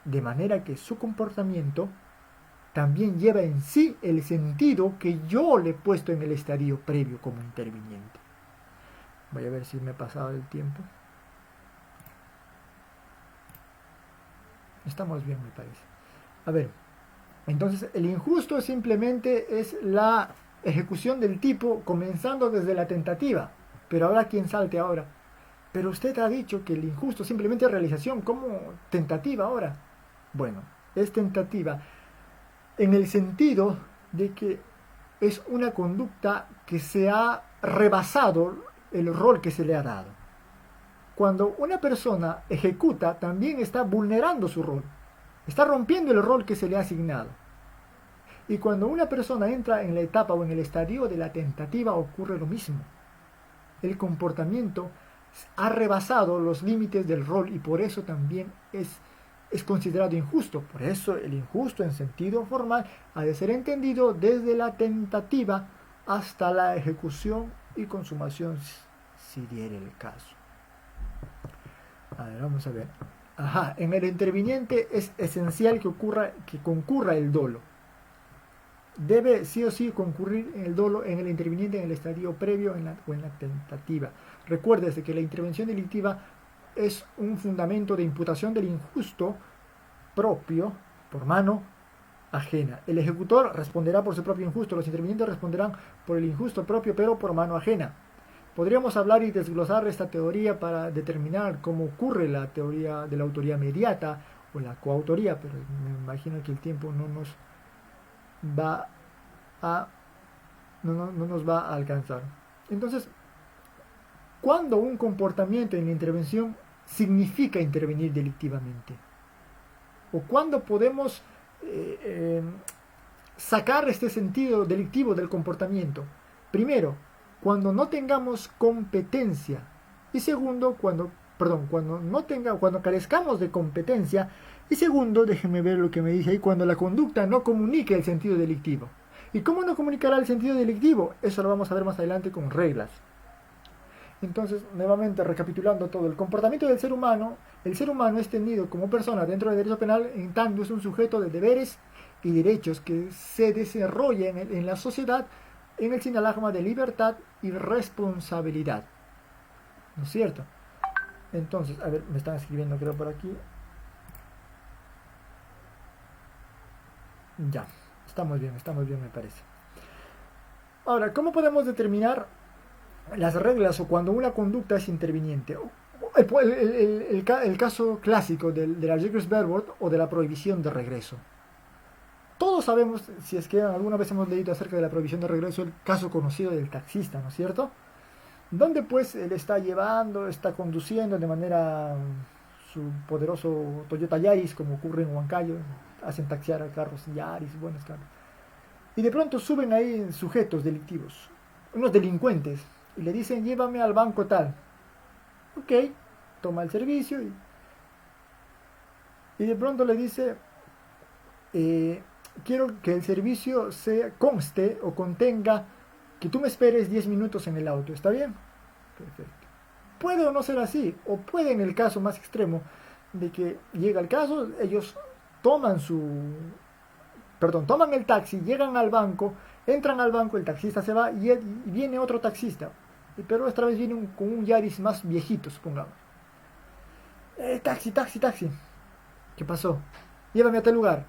De manera que su comportamiento también lleva en sí el sentido que yo le he puesto en el estadio previo como interviniente. Voy a ver si me he pasado el tiempo. Estamos bien, me parece. A ver, entonces el injusto simplemente es la ejecución del tipo comenzando desde la tentativa. Pero habrá quien salte ahora. Pero usted ha dicho que el injusto simplemente es realización. ¿Cómo tentativa ahora? Bueno, es tentativa en el sentido de que es una conducta que se ha rebasado el rol que se le ha dado. Cuando una persona ejecuta, también está vulnerando su rol. Está rompiendo el rol que se le ha asignado. Y cuando una persona entra en la etapa o en el estadio de la tentativa ocurre lo mismo. El comportamiento ha rebasado los límites del rol y por eso también es considerado injusto. Por eso el injusto en sentido formal ha de ser entendido desde la tentativa hasta la ejecución y consumación si diere el caso. A ver, vamos a ver. Ajá, en el interviniente es esencial que concurra el dolo. Debe sí o sí concurrir en el dolo en el interviniente en el estadio previo o en la tentativa. Recuérdese que la intervención delictiva es un fundamento de imputación del injusto propio por mano ajena. El ejecutor responderá por su propio injusto, los intervinientes responderán por el injusto propio pero por mano ajena. Podríamos hablar y desglosar esta teoría para determinar cómo ocurre la teoría de la autoría mediata o la coautoría, pero me imagino que el tiempo no nos va a alcanzar. Entonces, cuándo un comportamiento en la intervención significa intervenir delictivamente, o cuándo podemos sacar este sentido delictivo del comportamiento. Primero, cuando no tengamos competencia, y segundo, cuando carezcamos de competencia, y segundo, déjenme ver lo que me dice ahí, cuando la conducta no comunique el sentido delictivo. ¿Y cómo no comunicará el sentido delictivo? Eso lo vamos a ver más adelante con reglas. Entonces, nuevamente recapitulando todo, el comportamiento del ser humano, el ser humano es tenido como persona dentro del derecho penal, en tanto es un sujeto de deberes y derechos que se desarrolla en la sociedad en el sinalagma de libertad y responsabilidad. ¿No es cierto? Entonces, a ver, me están escribiendo creo por aquí. Ya, estamos bien me parece. Ahora, ¿cómo podemos determinar las reglas o cuando una conducta es interviniente? El caso clásico de la Regersverbot o de la prohibición de regreso. Todos sabemos, si es que alguna vez hemos leído acerca de la prohibición de regreso, el caso conocido del taxista, ¿no es cierto? Donde pues él está conduciendo de manera su poderoso Toyota Yaris, como ocurre en Huancayo, hacen taxiar a carros Yaris, buenos carros. Y de pronto suben ahí sujetos delictivos, unos delincuentes, y le dicen, llévame al banco tal. Ok, toma el servicio y de pronto le dice, quiero que el servicio conste o contenga que tú me esperes 10 minutos en el auto, ¿está bien? Perfecto. Puede o no ser así, o puede en el caso más extremo de que llega el caso, ellos toman el taxi, llegan al banco, entran al banco, el taxista se va y viene otro taxista, pero esta vez viene con un Yaris más viejito, supongamos. Taxi. ¿Qué pasó? Llévame a tal lugar.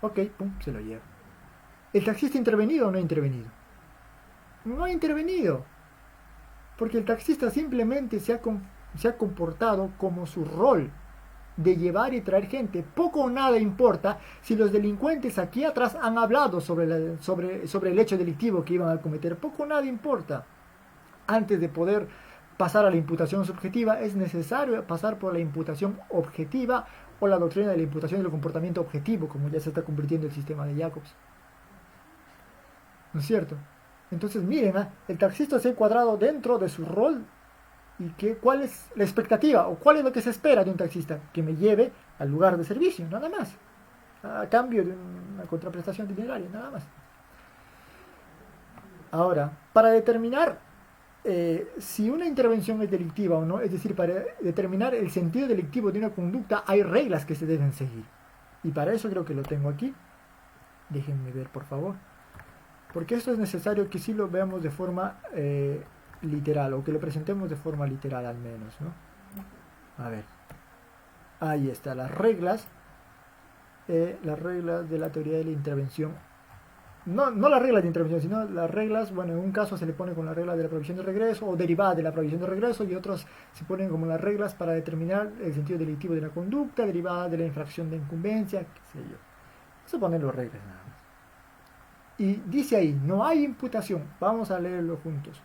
Ok, pum, se lo lleva. ¿El taxista ha intervenido o no ha intervenido? No ha intervenido. Porque el taxista simplemente se ha comportado como su rol de llevar y traer gente. Poco o nada importa si los delincuentes aquí atrás han hablado sobre el hecho delictivo que iban a cometer. Poco o nada importa. Antes de poder pasar a la imputación subjetiva, es necesario pasar por la imputación objetiva o la doctrina de la imputación del comportamiento objetivo, como ya se está convirtiendo el sistema de Jacobs. ¿No es cierto? Entonces miren, el taxista se ha encuadrado dentro de su rol. ¿Y cuál es la expectativa o cuál es lo que se espera de un taxista? Que me lleve al lugar de servicio, nada más. A cambio de una contraprestación dineraria, nada más. Ahora, para determinar si una intervención es delictiva o no, es decir, para determinar el sentido delictivo de una conducta, hay reglas que se deben seguir. Y para eso creo que lo tengo aquí. Déjenme ver, por favor. Porque esto es necesario que sí lo veamos de forma literal, o que lo presentemos de forma literal al menos, ¿no? A ver. Ahí está, las reglas de la teoría de la intervención. No las reglas de intervención, sino las reglas, bueno, en un caso se le pone con la regla de la prohibición de regreso o derivada de la prohibición de regreso, y otros se ponen como las reglas para determinar el sentido delictivo de la conducta, derivada de la infracción de incumbencia, qué sé yo. Vamos a poner las reglas nada más. Y dice ahí, no hay imputación. Vamos a leerlo juntos.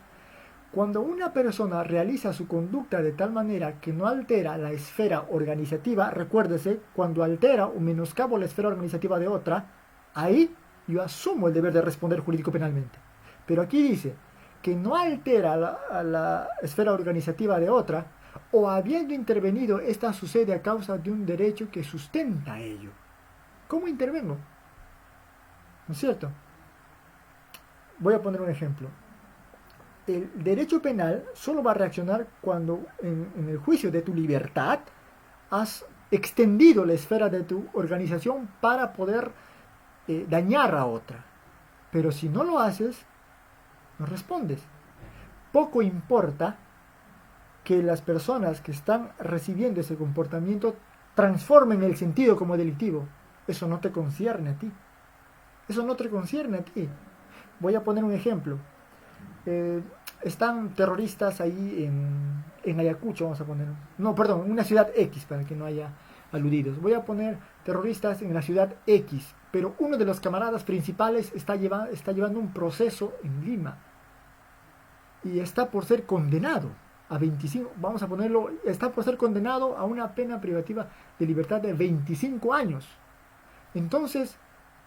Cuando una persona realiza su conducta de tal manera que no altera la esfera organizativa, recuérdese, cuando altera o menoscabo la esfera organizativa de otra, ahí yo asumo el deber de responder jurídico penalmente. Pero aquí dice que no altera la esfera organizativa de otra, o habiendo intervenido, esta sucede a causa de un derecho que sustenta ello. ¿Cómo intervengo? ¿No es cierto? Voy a poner un ejemplo. El derecho penal solo va a reaccionar cuando en el juicio de tu libertad has extendido la esfera de tu organización para poder dañar a otra. Pero si no lo haces, no respondes. Poco importa que las personas que están recibiendo ese comportamiento transformen el sentido como delictivo. Eso no te concierne a ti. Eso no te concierne a ti. Voy a poner un ejemplo. Están terroristas ahí en Ayacucho, vamos a poner. No, perdón, en una ciudad X, para que no haya aludidos. Voy a poner terroristas en la ciudad X, pero uno de los camaradas principales está llevando un proceso en Lima y está por ser condenado a 25, vamos a ponerlo, está por ser condenado a una pena privativa de libertad de 25 años. Entonces,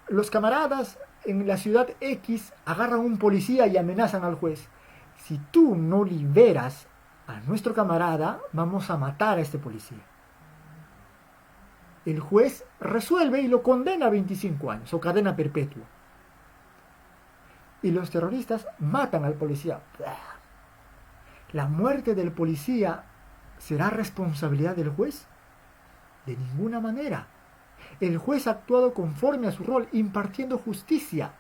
los camaradas en la ciudad X agarran a un policía y amenazan al juez. Si tú no liberas a nuestro camarada, vamos a matar a este policía. El juez resuelve y lo condena a 25 años o cadena perpetua. Y los terroristas matan al policía. ¿La muerte del policía será responsabilidad del juez? De ninguna manera. El juez ha actuado conforme a su rol, impartiendo justicia.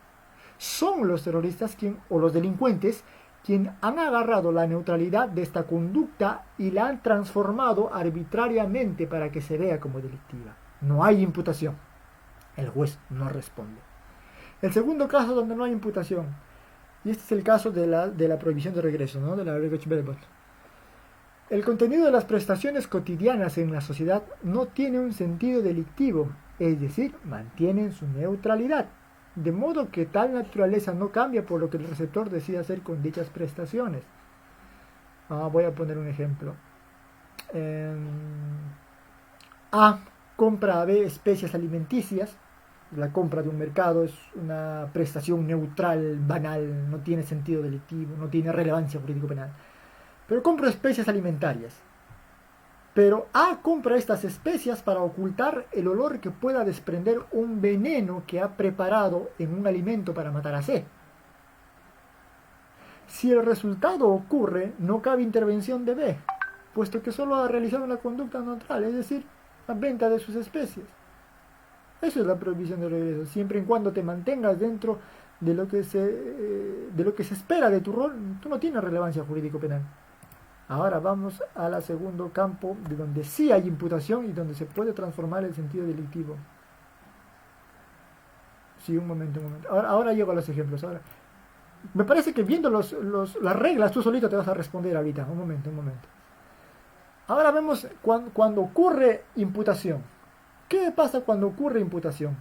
Son los terroristas o los delincuentes quienes han agarrado la neutralidad de esta conducta y la han transformado arbitrariamente para que se vea como delictiva. No hay imputación. El juez no responde. El segundo caso donde no hay imputación, y este es el caso de la prohibición de regreso, ¿no? De la Rücktrittsverbot. El contenido de las prestaciones cotidianas en la sociedad no tiene un sentido delictivo, es decir, mantienen su neutralidad, de modo que tal naturaleza no cambia por lo que el receptor decida hacer con dichas prestaciones. Voy a poner un ejemplo. A compra a B especies alimenticias. La compra de un mercado es una prestación neutral, banal, no tiene sentido delictivo, no tiene relevancia jurídico-penal. Pero compro especies alimentarias. Pero A compra estas especias para ocultar el olor que pueda desprender un veneno que ha preparado en un alimento para matar a C. Si el resultado ocurre, no cabe intervención de B, puesto que solo ha realizado una conducta neutral, es decir, la venta de sus especies. Eso es la prohibición de regreso, siempre y cuando te mantengas dentro de lo que se espera de tu rol, tú no tienes relevancia jurídico-penal. Ahora vamos al segundo campo, de donde sí hay imputación y donde se puede transformar el sentido delictivo. Sí, un momento. Ahora llego a los ejemplos. Ahora, me parece que viendo las reglas, tú solito te vas a responder ahorita. Un momento. Ahora vemos cuando ocurre imputación. ¿Qué pasa cuando ocurre imputación?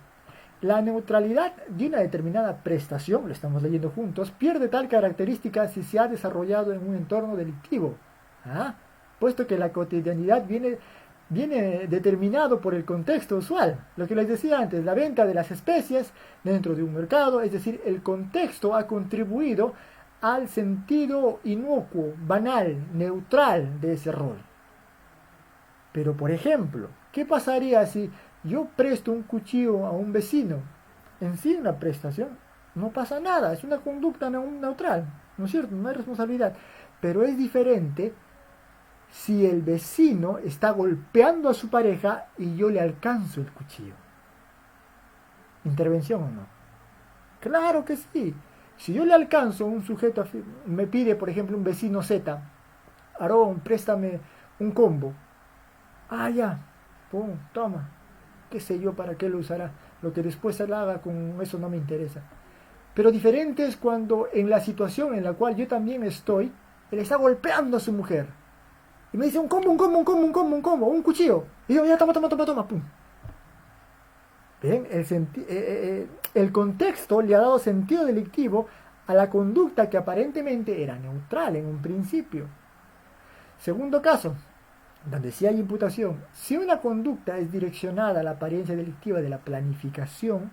La neutralidad de una determinada prestación, lo estamos leyendo juntos, pierde tal característica si se ha desarrollado en un entorno delictivo. Puesto que la cotidianidad viene determinado por el contexto usual. Lo que les decía antes, la venta de las especies dentro de un mercado, es decir, el contexto ha contribuido al sentido inocuo, banal, neutral de ese rol. Pero, por ejemplo, ¿qué pasaría si yo presto un cuchillo a un vecino? En sí, una prestación, no pasa nada, es una conducta neutral, ¿no es cierto? No hay responsabilidad. Pero es diferente si el vecino está golpeando a su pareja y yo le alcanzo el cuchillo. ¿Intervención o no? Claro que sí. Si yo le alcanzo, un sujeto me pide, por ejemplo, un vecino Z, Aarón, préstame un combo. Ya, pum, toma. Qué sé yo para qué lo usará. Lo que después él haga con eso no me interesa. Pero diferente es cuando en la situación en la cual yo también estoy, él está golpeando a su mujer. Y me dice un combo, un cuchillo. Y yo, ya, toma, pum. ¿Ven? El contexto le ha dado sentido delictivo a la conducta que aparentemente era neutral en un principio. Segundo caso, donde sí hay imputación. Si una conducta es direccionada a la apariencia delictiva de la planificación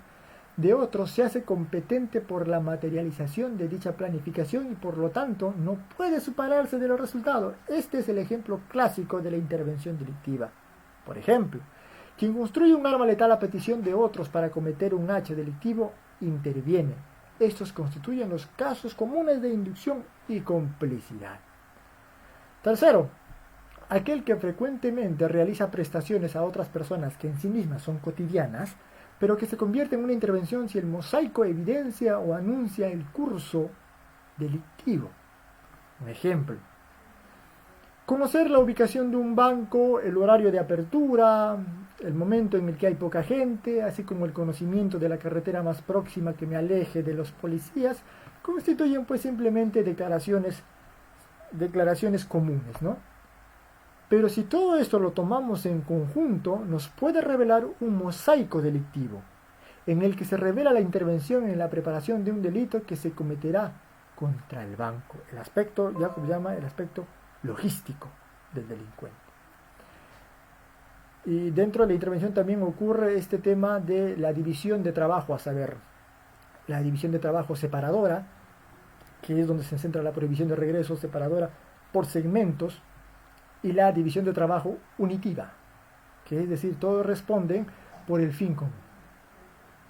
de otro, se hace competente por la materialización de dicha planificación y por lo tanto no puede separarse de los resultados. Este es el ejemplo clásico de la intervención delictiva. Por ejemplo, quien construye un arma letal a petición de otros para cometer un hecho delictivo interviene. Estos constituyen los casos comunes de inducción y complicidad. Tercero, aquel que frecuentemente realiza prestaciones a otras personas que en sí mismas son cotidianas, pero que se convierte en una intervención si el mosaico evidencia o anuncia el curso delictivo. Un ejemplo: conocer la ubicación de un banco, el horario de apertura, el momento en el que hay poca gente, así como el conocimiento de la carretera más próxima que me aleje de los policías, constituyen pues simplemente declaraciones comunes, ¿no? Pero si todo esto lo tomamos en conjunto, nos puede revelar un mosaico delictivo, en el que se revela la intervención en la preparación de un delito que se cometerá contra el banco. El aspecto, Jacob llama el aspecto logístico del delincuente. Y dentro de la intervención también ocurre este tema de la división de trabajo, a saber, la división de trabajo separadora, que es donde se centra la prohibición de regreso separadora por segmentos, y la división de trabajo unitiva, que es decir, todos responden por el fin común.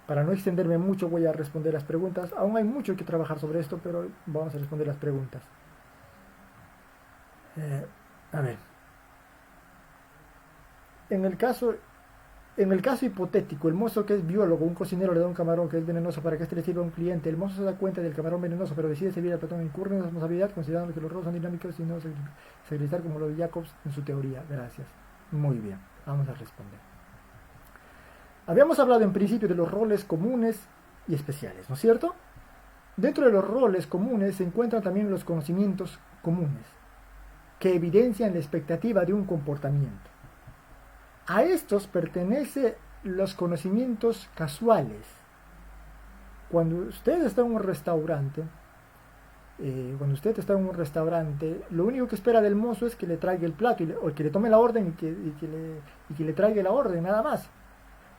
Para no extenderme mucho voy a responder las preguntas. Aún hay mucho que trabajar sobre esto, pero vamos a responder las preguntas. A ver. En el caso hipotético, el mozo que es biólogo, un cocinero le da un camarón que es venenoso para que este le sirva a un cliente. El mozo se da cuenta del camarón venenoso, pero decide servir al platón. Incurre en responsabilidad, considerando que los roles son dinámicos y no segregar como lo de Jacobs en su teoría. Gracias. Muy bien, vamos a responder. Habíamos hablado en principio de los roles comunes y especiales, ¿no es cierto? Dentro de los roles comunes se encuentran también los conocimientos comunes, que evidencian la expectativa de un comportamiento. A estos pertenecen los conocimientos casuales. Cuando usted está en un restaurante, lo único que espera del mozo es que le traiga el plato o que le tome la orden y que le traiga la orden, nada más.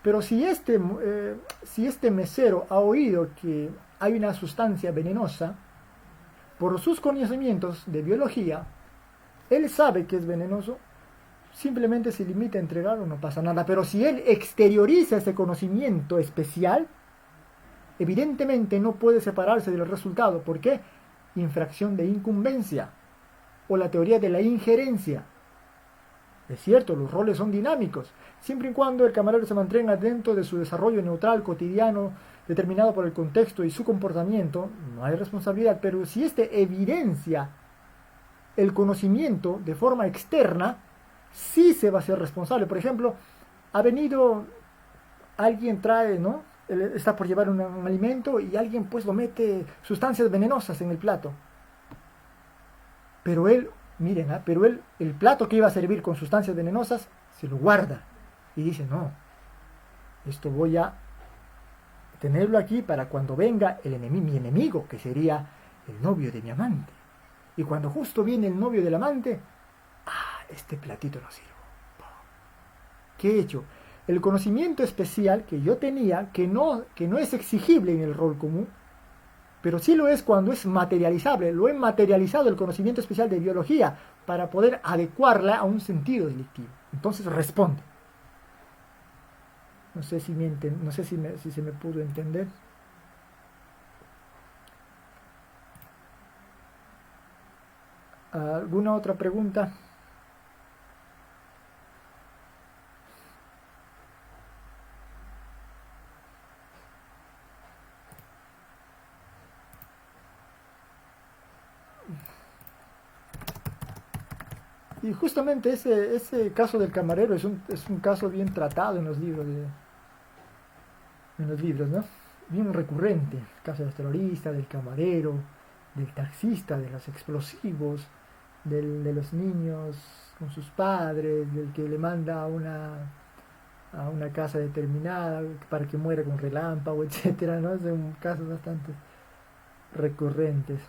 Pero si este mesero ha oído que hay una sustancia venenosa, por sus conocimientos de biología, él sabe que es venenoso, simplemente se limita a entregarlo, no pasa nada. Pero si él exterioriza ese conocimiento especial, evidentemente no puede separarse del resultado. ¿Por qué? Infracción de incumbencia o la teoría de la injerencia. Es cierto, los roles son dinámicos, siempre y cuando el camarero se mantenga dentro de su desarrollo neutral, cotidiano, determinado por el contexto y su comportamiento, no hay responsabilidad. Pero si éste evidencia el conocimiento de forma externa, sí se va a ser responsable. Por ejemplo, ha venido alguien, trae, ¿no? Él está por llevar un alimento y alguien pues lo mete sustancias venenosas en el plato. Pero él, miren, pero él, el plato que iba a servir con sustancias venenosas, se lo guarda y dice, no, esto voy a tenerlo aquí para cuando venga mi enemigo, que sería el novio de mi amante. Y cuando justo viene el novio del amante, este platito lo sirvo. ¿Qué he hecho? El conocimiento especial que yo tenía, que no es exigible en el rol común, pero sí lo es cuando es materializable. Lo he materializado el conocimiento especial de biología para poder adecuarla a un sentido delictivo. Entonces responde. No sé si se me pudo entender. ¿Alguna otra pregunta? Y justamente ese caso del camarero es un caso bien tratado en los libros, ¿no? Bien recurrente. El caso del terrorista, del camarero, del taxista, de los explosivos, de los niños con sus padres, del que le manda a una casa determinada para que muera con relámpago, etcétera, ¿no? Son casos bastante recurrentes.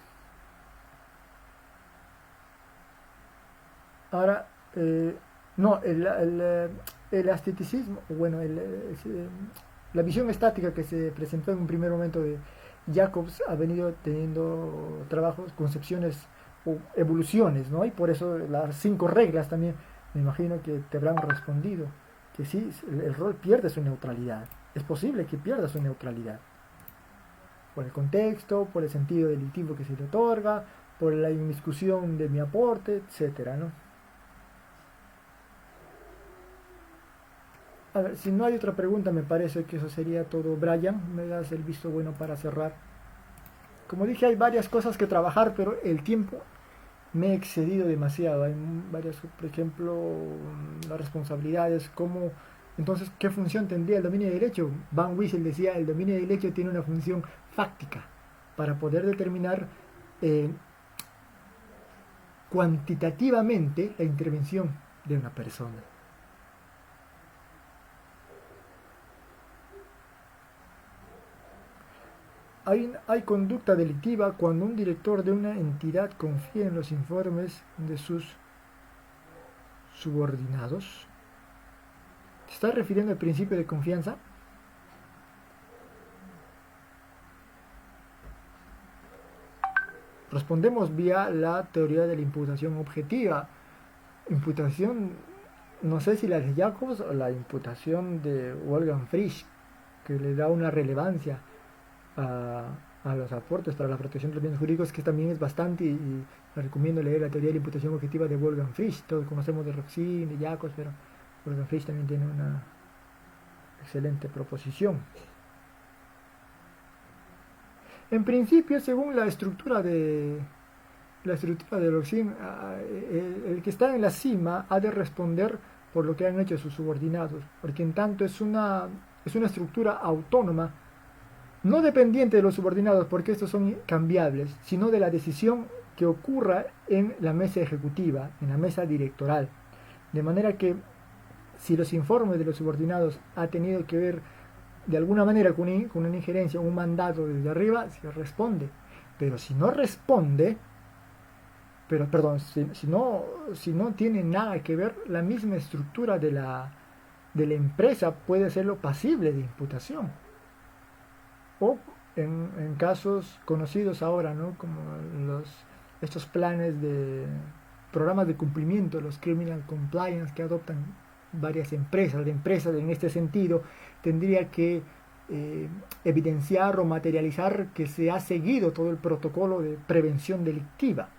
Ahora, no, el esteticismo, bueno, la visión estática que se presentó en un primer momento de Jacobs ha venido teniendo trabajos, concepciones o evoluciones, ¿no? Y por eso las 5 reglas también, me imagino que te habrán respondido, que sí, el rol pierde su neutralidad. Es posible que pierda su neutralidad. Por el contexto, por el sentido delictivo que se le otorga, por la inmiscusión de mi aporte, etcétera, ¿no? A ver, si no hay otra pregunta, me parece que eso sería todo. Brian, me das el visto bueno para cerrar. Como dije, hay varias cosas que trabajar, pero el tiempo me he excedido demasiado. Hay varias, por ejemplo, las responsabilidades, cómo, entonces, ¿qué función tendría el dominio de derecho? Van Wiesel decía, el dominio de derecho tiene una función fáctica para poder determinar cuantitativamente la intervención de una persona. hay conducta delictiva cuando un director de una entidad confía en los informes de sus subordinados. ¿Te estás refiriendo al principio de confianza? Respondemos vía la teoría de la imputación objetiva. Imputación, no sé si la de Jacobs o la imputación de Wolfgang Frisch, que le da una relevancia a, a los aportes para la protección de los bienes jurídicos, que también es bastante, y recomiendo leer la teoría de la imputación objetiva de Wolfgang Frisch. Todos conocemos de Roxin, de Jacobs, pero Wolfgang Frisch también tiene una excelente proposición. En principio, según la estructura de Roxin, el que está en la cima ha de responder por lo que han hecho sus subordinados, porque en tanto es una estructura autónoma, no dependiente de los subordinados, porque estos son cambiables, sino de la decisión que ocurra en la mesa ejecutiva, en la mesa directoral. De manera que si los informes de los subordinados ha tenido que ver de alguna manera con una injerencia, un mandato desde arriba, se responde. Pero si no responde, si no tiene nada que ver, la misma estructura de la empresa puede hacerlo pasible de imputación. O en casos conocidos ahora, ¿no? Como estos planes de programas de cumplimiento, los criminal compliance que adoptan varias empresas. La empresa en este sentido tendría que evidenciar o materializar que se ha seguido todo el protocolo de prevención delictiva,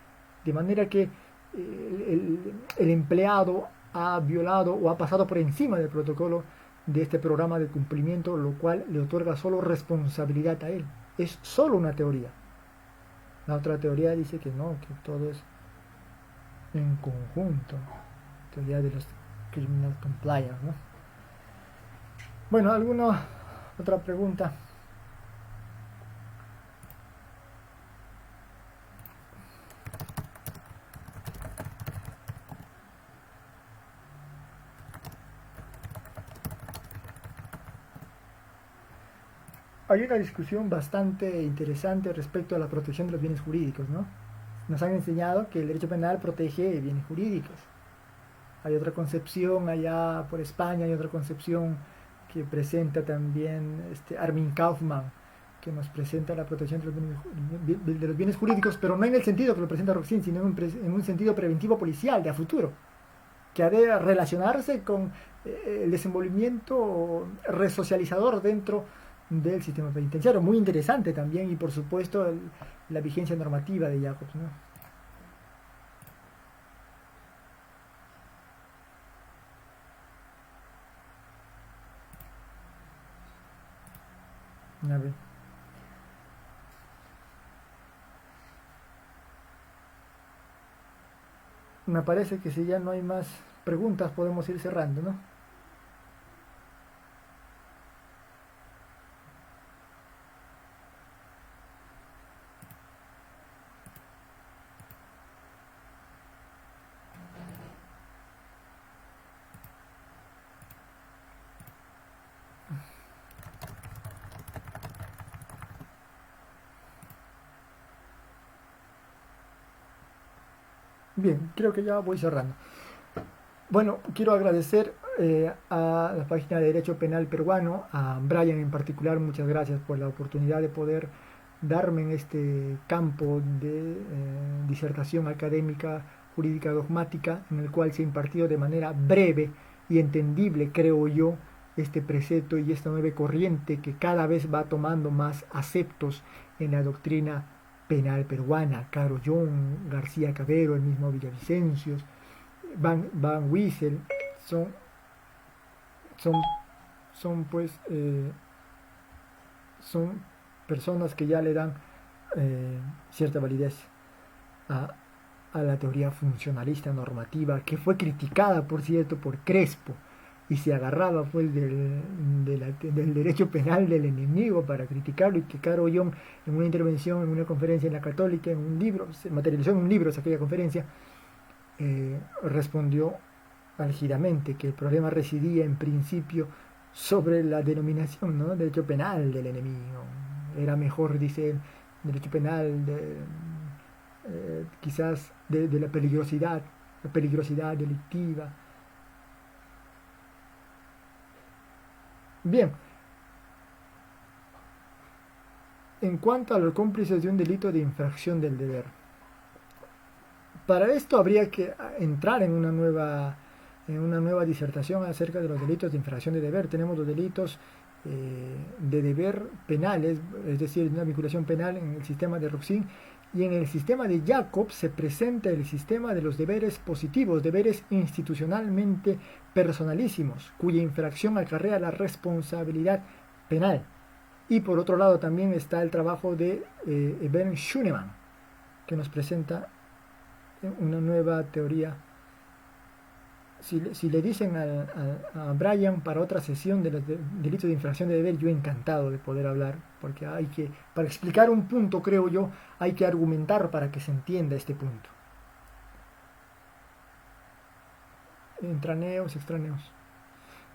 de manera que el empleado ha violado o ha pasado por encima del protocolo de este programa de cumplimiento, lo cual le otorga solo responsabilidad a él. Es solo una teoría. La otra teoría dice que no, que todo es en conjunto. Teoría de los criminal compliance, ¿no? Bueno, ¿alguna otra pregunta? Hay una discusión bastante interesante respecto a la protección de los bienes jurídicos, ¿no? Nos han enseñado que el derecho penal protege bienes jurídicos. Hay otra concepción allá por España, hay otra concepción que presenta también Armin Kaufmann, que nos presenta la protección de los bienes jurídicos, pero no en el sentido que lo presenta Roxin, sino en un sentido preventivo policial de a futuro, que ha de relacionarse con el desenvolvimiento resocializador dentro del sistema penitenciario. Muy interesante también, y por supuesto la vigencia normativa de Jacobs, ¿no? A ver. Me parece que si ya no hay más preguntas podemos ir cerrando, ¿no? Bien, creo que ya voy cerrando. Bueno, quiero agradecer a la página de Derecho Penal Peruano, a Brian en particular, muchas gracias por la oportunidad de poder darme en este campo de disertación académica jurídica dogmática, en el cual se ha impartido de manera breve y entendible, creo yo, este precepto y esta nueva corriente que cada vez va tomando más aceptos en la doctrina penal peruana. Caro John, García Cabero, el mismo Villavicencio, Van Wiesel, son, son, son personas que ya le dan cierta validez a, a la teoría funcionalista normativa, que fue criticada, por cierto, por Crespo, y se agarraba pues del derecho penal del enemigo para criticarlo, y que Caro Young, en una intervención, en una conferencia en la Católica, en un libro, se materializó en un libro aquella conferencia, respondió álgidamente que el problema residía en principio sobre la denominación, ¿no?, derecho penal del enemigo. era mejor, dice, derecho penal, quizás de la peligrosidad delictiva. Bien, en cuanto a los cómplices de un delito de infracción del deber, para esto habría que entrar en una nueva disertación acerca de los delitos de infracción de deber. Tenemos los delitos de deber penales, es decir, una vinculación penal en el sistema de Roxin, y en el sistema de Jacob se presenta el sistema de los deberes positivos, deberes institucionalmente personalísimos, cuya infracción acarrea la responsabilidad penal. Y por otro lado también está el trabajo de Eben Schunemann, que nos presenta una nueva teoría. Si le dicen a Brian para otra sesión de los delitos de infracción de deber, yo encantado de poder hablar, porque para explicar un punto, creo yo, hay que argumentar para que se entienda este punto. Intraneos, extraneos.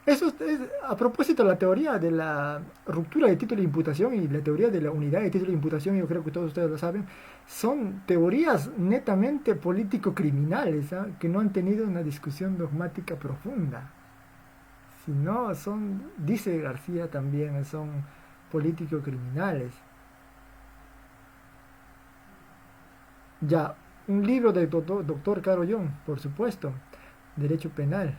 Eso es a propósito de la teoría de la ruptura de título de imputación y la teoría de la unidad de título de imputación, yo creo que todos ustedes lo saben, son teorías netamente político-criminales, ¿eh? Que no han tenido una discusión dogmática profunda. Si no, dice García también, son político-criminales. Ya, un libro del doctor Caro Young, por supuesto, Derecho Penal.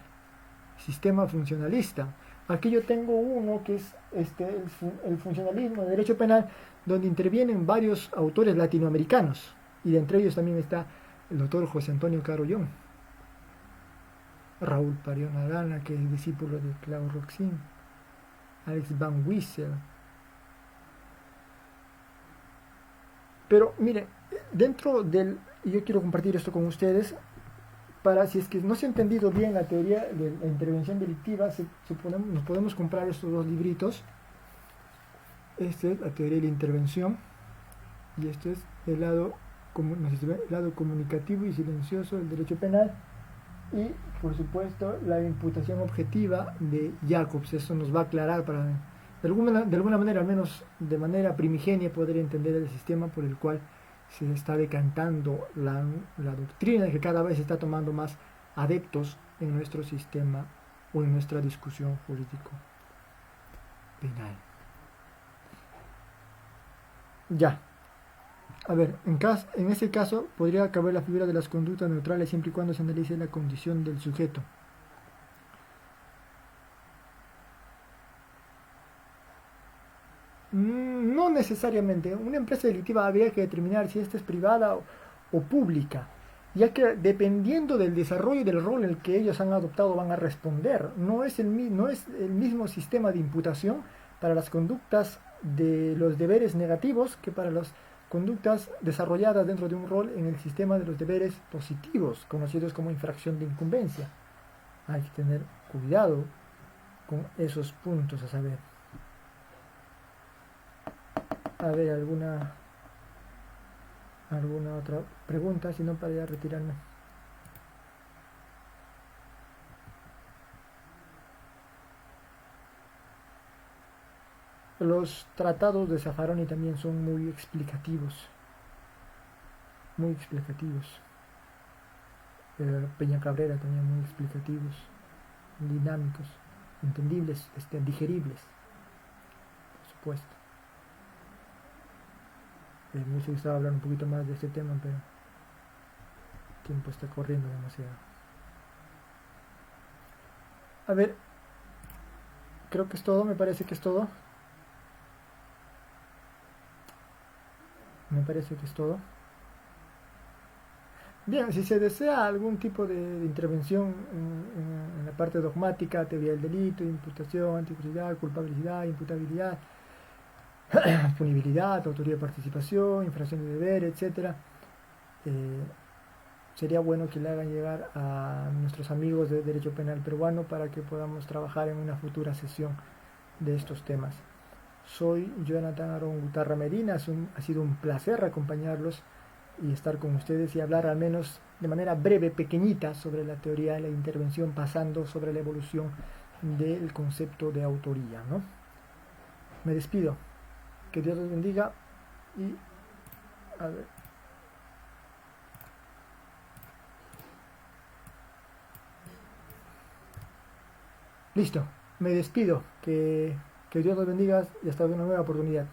Sistema funcionalista. Aquí yo tengo uno que es el funcionalismo de derecho penal, donde intervienen varios autores latinoamericanos, y de entre ellos también está el doctor José Antonio Carollón, Raúl Parión Arana, que es discípulo de Claude Roxin, Alex Van Wiesel. Pero miren, yo quiero compartir esto con ustedes, para, si es que no se ha entendido bien la teoría de la intervención delictiva, nos podemos comprar estos dos libritos. Este es la teoría de la intervención, y este es el lado comunicativo y silencioso del derecho penal, y por supuesto la imputación objetiva de Jacobs. Eso nos va a aclarar para, de alguna manera, al menos de manera primigenia, poder entender el sistema por el cual se está decantando la doctrina, que cada vez está tomando más adeptos en nuestro sistema o en nuestra discusión jurídico penal. Ya. A ver, en ese caso podría caber la figura de las conductas neutrales siempre y cuando se analice la condición del sujeto. No necesariamente. Una empresa delictiva habría que determinar si esta es privada o pública, ya que dependiendo del desarrollo del rol en el que ellos han adoptado van a responder. No es el mismo sistema de imputación para las conductas de los deberes negativos que para las conductas desarrolladas dentro de un rol en el sistema de los deberes positivos, conocidos como infracción de incumbencia. Hay que tener cuidado con esos puntos a saber. A ver, alguna otra pregunta, si no, para ya retirarme. Los tratados de Zaffaroni también son muy explicativos. Peña Cabrera también muy explicativos, dinámicos, entendibles, digeribles, por supuesto. Me hubiese gustado hablar un poquito más de este tema, pero el tiempo está corriendo demasiado. A ver, creo que es todo, me parece que es todo. Bien, si se desea algún tipo de intervención en la parte dogmática, teoría del delito, imputación, anticulpabilidad, culpabilidad, imputabilidad, punibilidad, autoría de participación, infracción de deber, etc., sería bueno que le hagan llegar a nuestros amigos de Derecho Penal Peruano para que podamos trabajar en una futura sesión de estos temas. Soy Jonathan Aarón Gutarra Medina, ha sido un placer acompañarlos y estar con ustedes y hablar al menos de manera breve, pequeñita, sobre la teoría de la intervención, pasando sobre la evolución del concepto de autoría, ¿no? Me despido. Que Dios los bendiga y a ver. Listo, me despido. Que Dios los bendiga y hasta una nueva oportunidad.